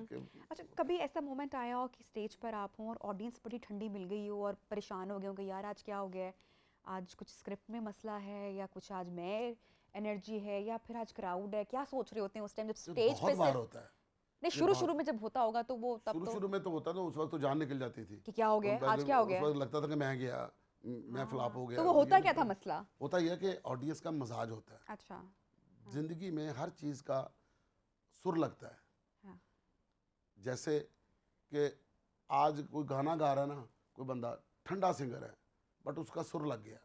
अच्छा, कभी ऐसा मोमेंट आया हो कि स्टेज पर आप हों और ऑडियंस बड़ी ठंडी मिल गई हो और परेशान हो गए हो कि यार आज क्या हो गया है, आज कुछ स्क्रिप्ट में मसला है या कुछ आज मैं एनर्जी है या फिर आज क्राउड है, क्या सोच रहे होते हैं उस टाइम जब ये स्टेज बहुत पे बार से? होता है। नहीं, ये शुरू बहुत शुरू में जब होता होगा तो वो तब शुरू तो शुरू में तो होता था, उस वक्त तो जान निकल जाती थी कि क्या हो गया है, आज क्या हो गया उस है? वक्त लगता था कि मैं गया, मैं फ्लॉप हो गया। तो वो होता क्या था मसला? होता यह है कि ऑडियंस का मजाज होता है। अच्छा। जिंदगी में हर चीज़ का सुर लगता है। हाँ। जैसे कि आज कोई गाना गा रहा है ना, कोई बंदा ठंडा सिंगर है बट उसका सुर लग गया,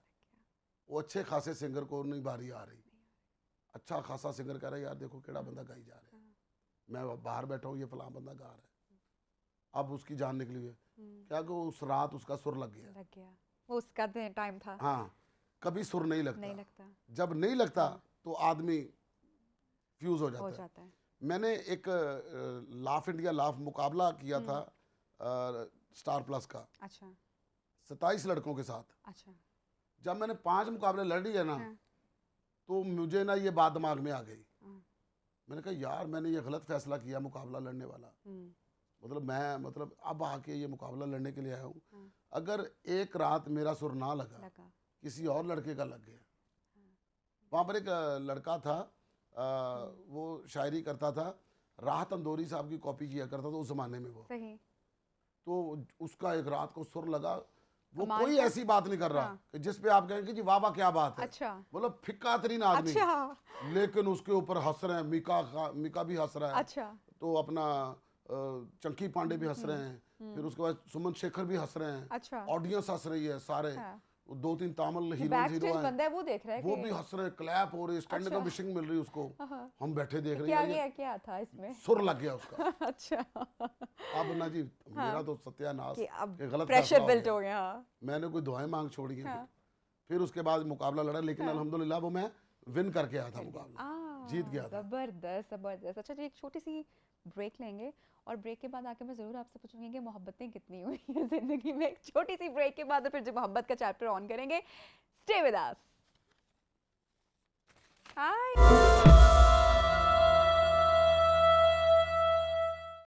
वो अच्छे खासे सिंगर को नहीं बारी आ रही, अच्छा खासा सिंगर कह रहा है यार देखो केड़ा बंदा गाई जा रहा है, मैं बाहर बैठा हूँ ये फलां बंदा गा रहा है, अब उसकी जान निकली हुई है, क्या कि उस रात उसका सुर लग गया। वो उसका टाइम था। हाँ, कभी सुर नहीं लगता। नहीं लगता। जब नहीं लगता तो आदमी फ्यूज हो जाता है। मैंने एक लाफ इंडिया लाफ मुकाबला किया था स्टार प्लस का। अच्छा। 27 लड़कों के साथ। अच्छा। जब मैंने 5 मुकाबले लड़ लिए ना, तो मुझे ना ये बात दिमाग में आ गई। मैंने कहा यार मैंने ये गलत फैसला किया मुकाबला लड़ने वाला। मतलब अब आके ये मुकाबला लड़ने के लिए आया हूँ। अगर एक रात मेरा सुर ना लगा, किसी और लड़के का लग गया। वहाँ पर एक लड़का था, वो शायरी करता था, राहत अंदौरी साहब की कॉपी किया करता था उस जमाने में वो। सही। तो उसका एक रात को सुर लगा, वो कमाल कोई का। ऐसी बात नहीं कर रहा कि जिस पे आप कहेंगे जी वाह वाह क्या बात है। अच्छा। मतलब फिक्का तरीन आदमी। अच्छा। लेकिन उसके ऊपर हंस रहे हैं, मीका भी हंस रहा है। अच्छा। तो अपना चंकी पांडे भी हंस रहे हैं, फिर उसके बाद सुमन शेखर भी हंस रहे हैं। अच्छा। ऑडियंस हंस रही है सारे। हाँ। 2-3 तामिल हीरो बैकस्टेज हैं, बंदा है वो देख रहा है वो कि भी हंस रहे हैं, क्लैप हो रही है, स्टैंडिंग अच्छा। विशिंग मिल रही है उसको। हम बैठे देख रहे क्या हैं, गया, क्या था इसमें? सुर लग गया उसका। अच्छा। अब ना जी मेरा तो सत्यानाश कि अब कि गलत प्रेशर फैसला बिल्ट हो गया। मैंने कोई दुआएं मांग छोड़ी हैं। फिर उसके बाद मुकाबला लड़ा, लेकिन अल्हम्दुलिल्लाह वो मैं विन करके आया था मुकाबला, जीत गया था। जबरदस्त जबरदस्त। अच्छा जी, एक छोटी सी ब्रेक लेंगे और ब्रेक के बाद आके मैं ज़रूर आपसे पूछूंगी कि मोहब्बतें कितनी हुई हैं ज़िंदगी में। एक छोटी सी ब्रेक के बाद फिर जो मोहब्बत का चैप्टर ऑन करेंगे। Stay with us. हाय।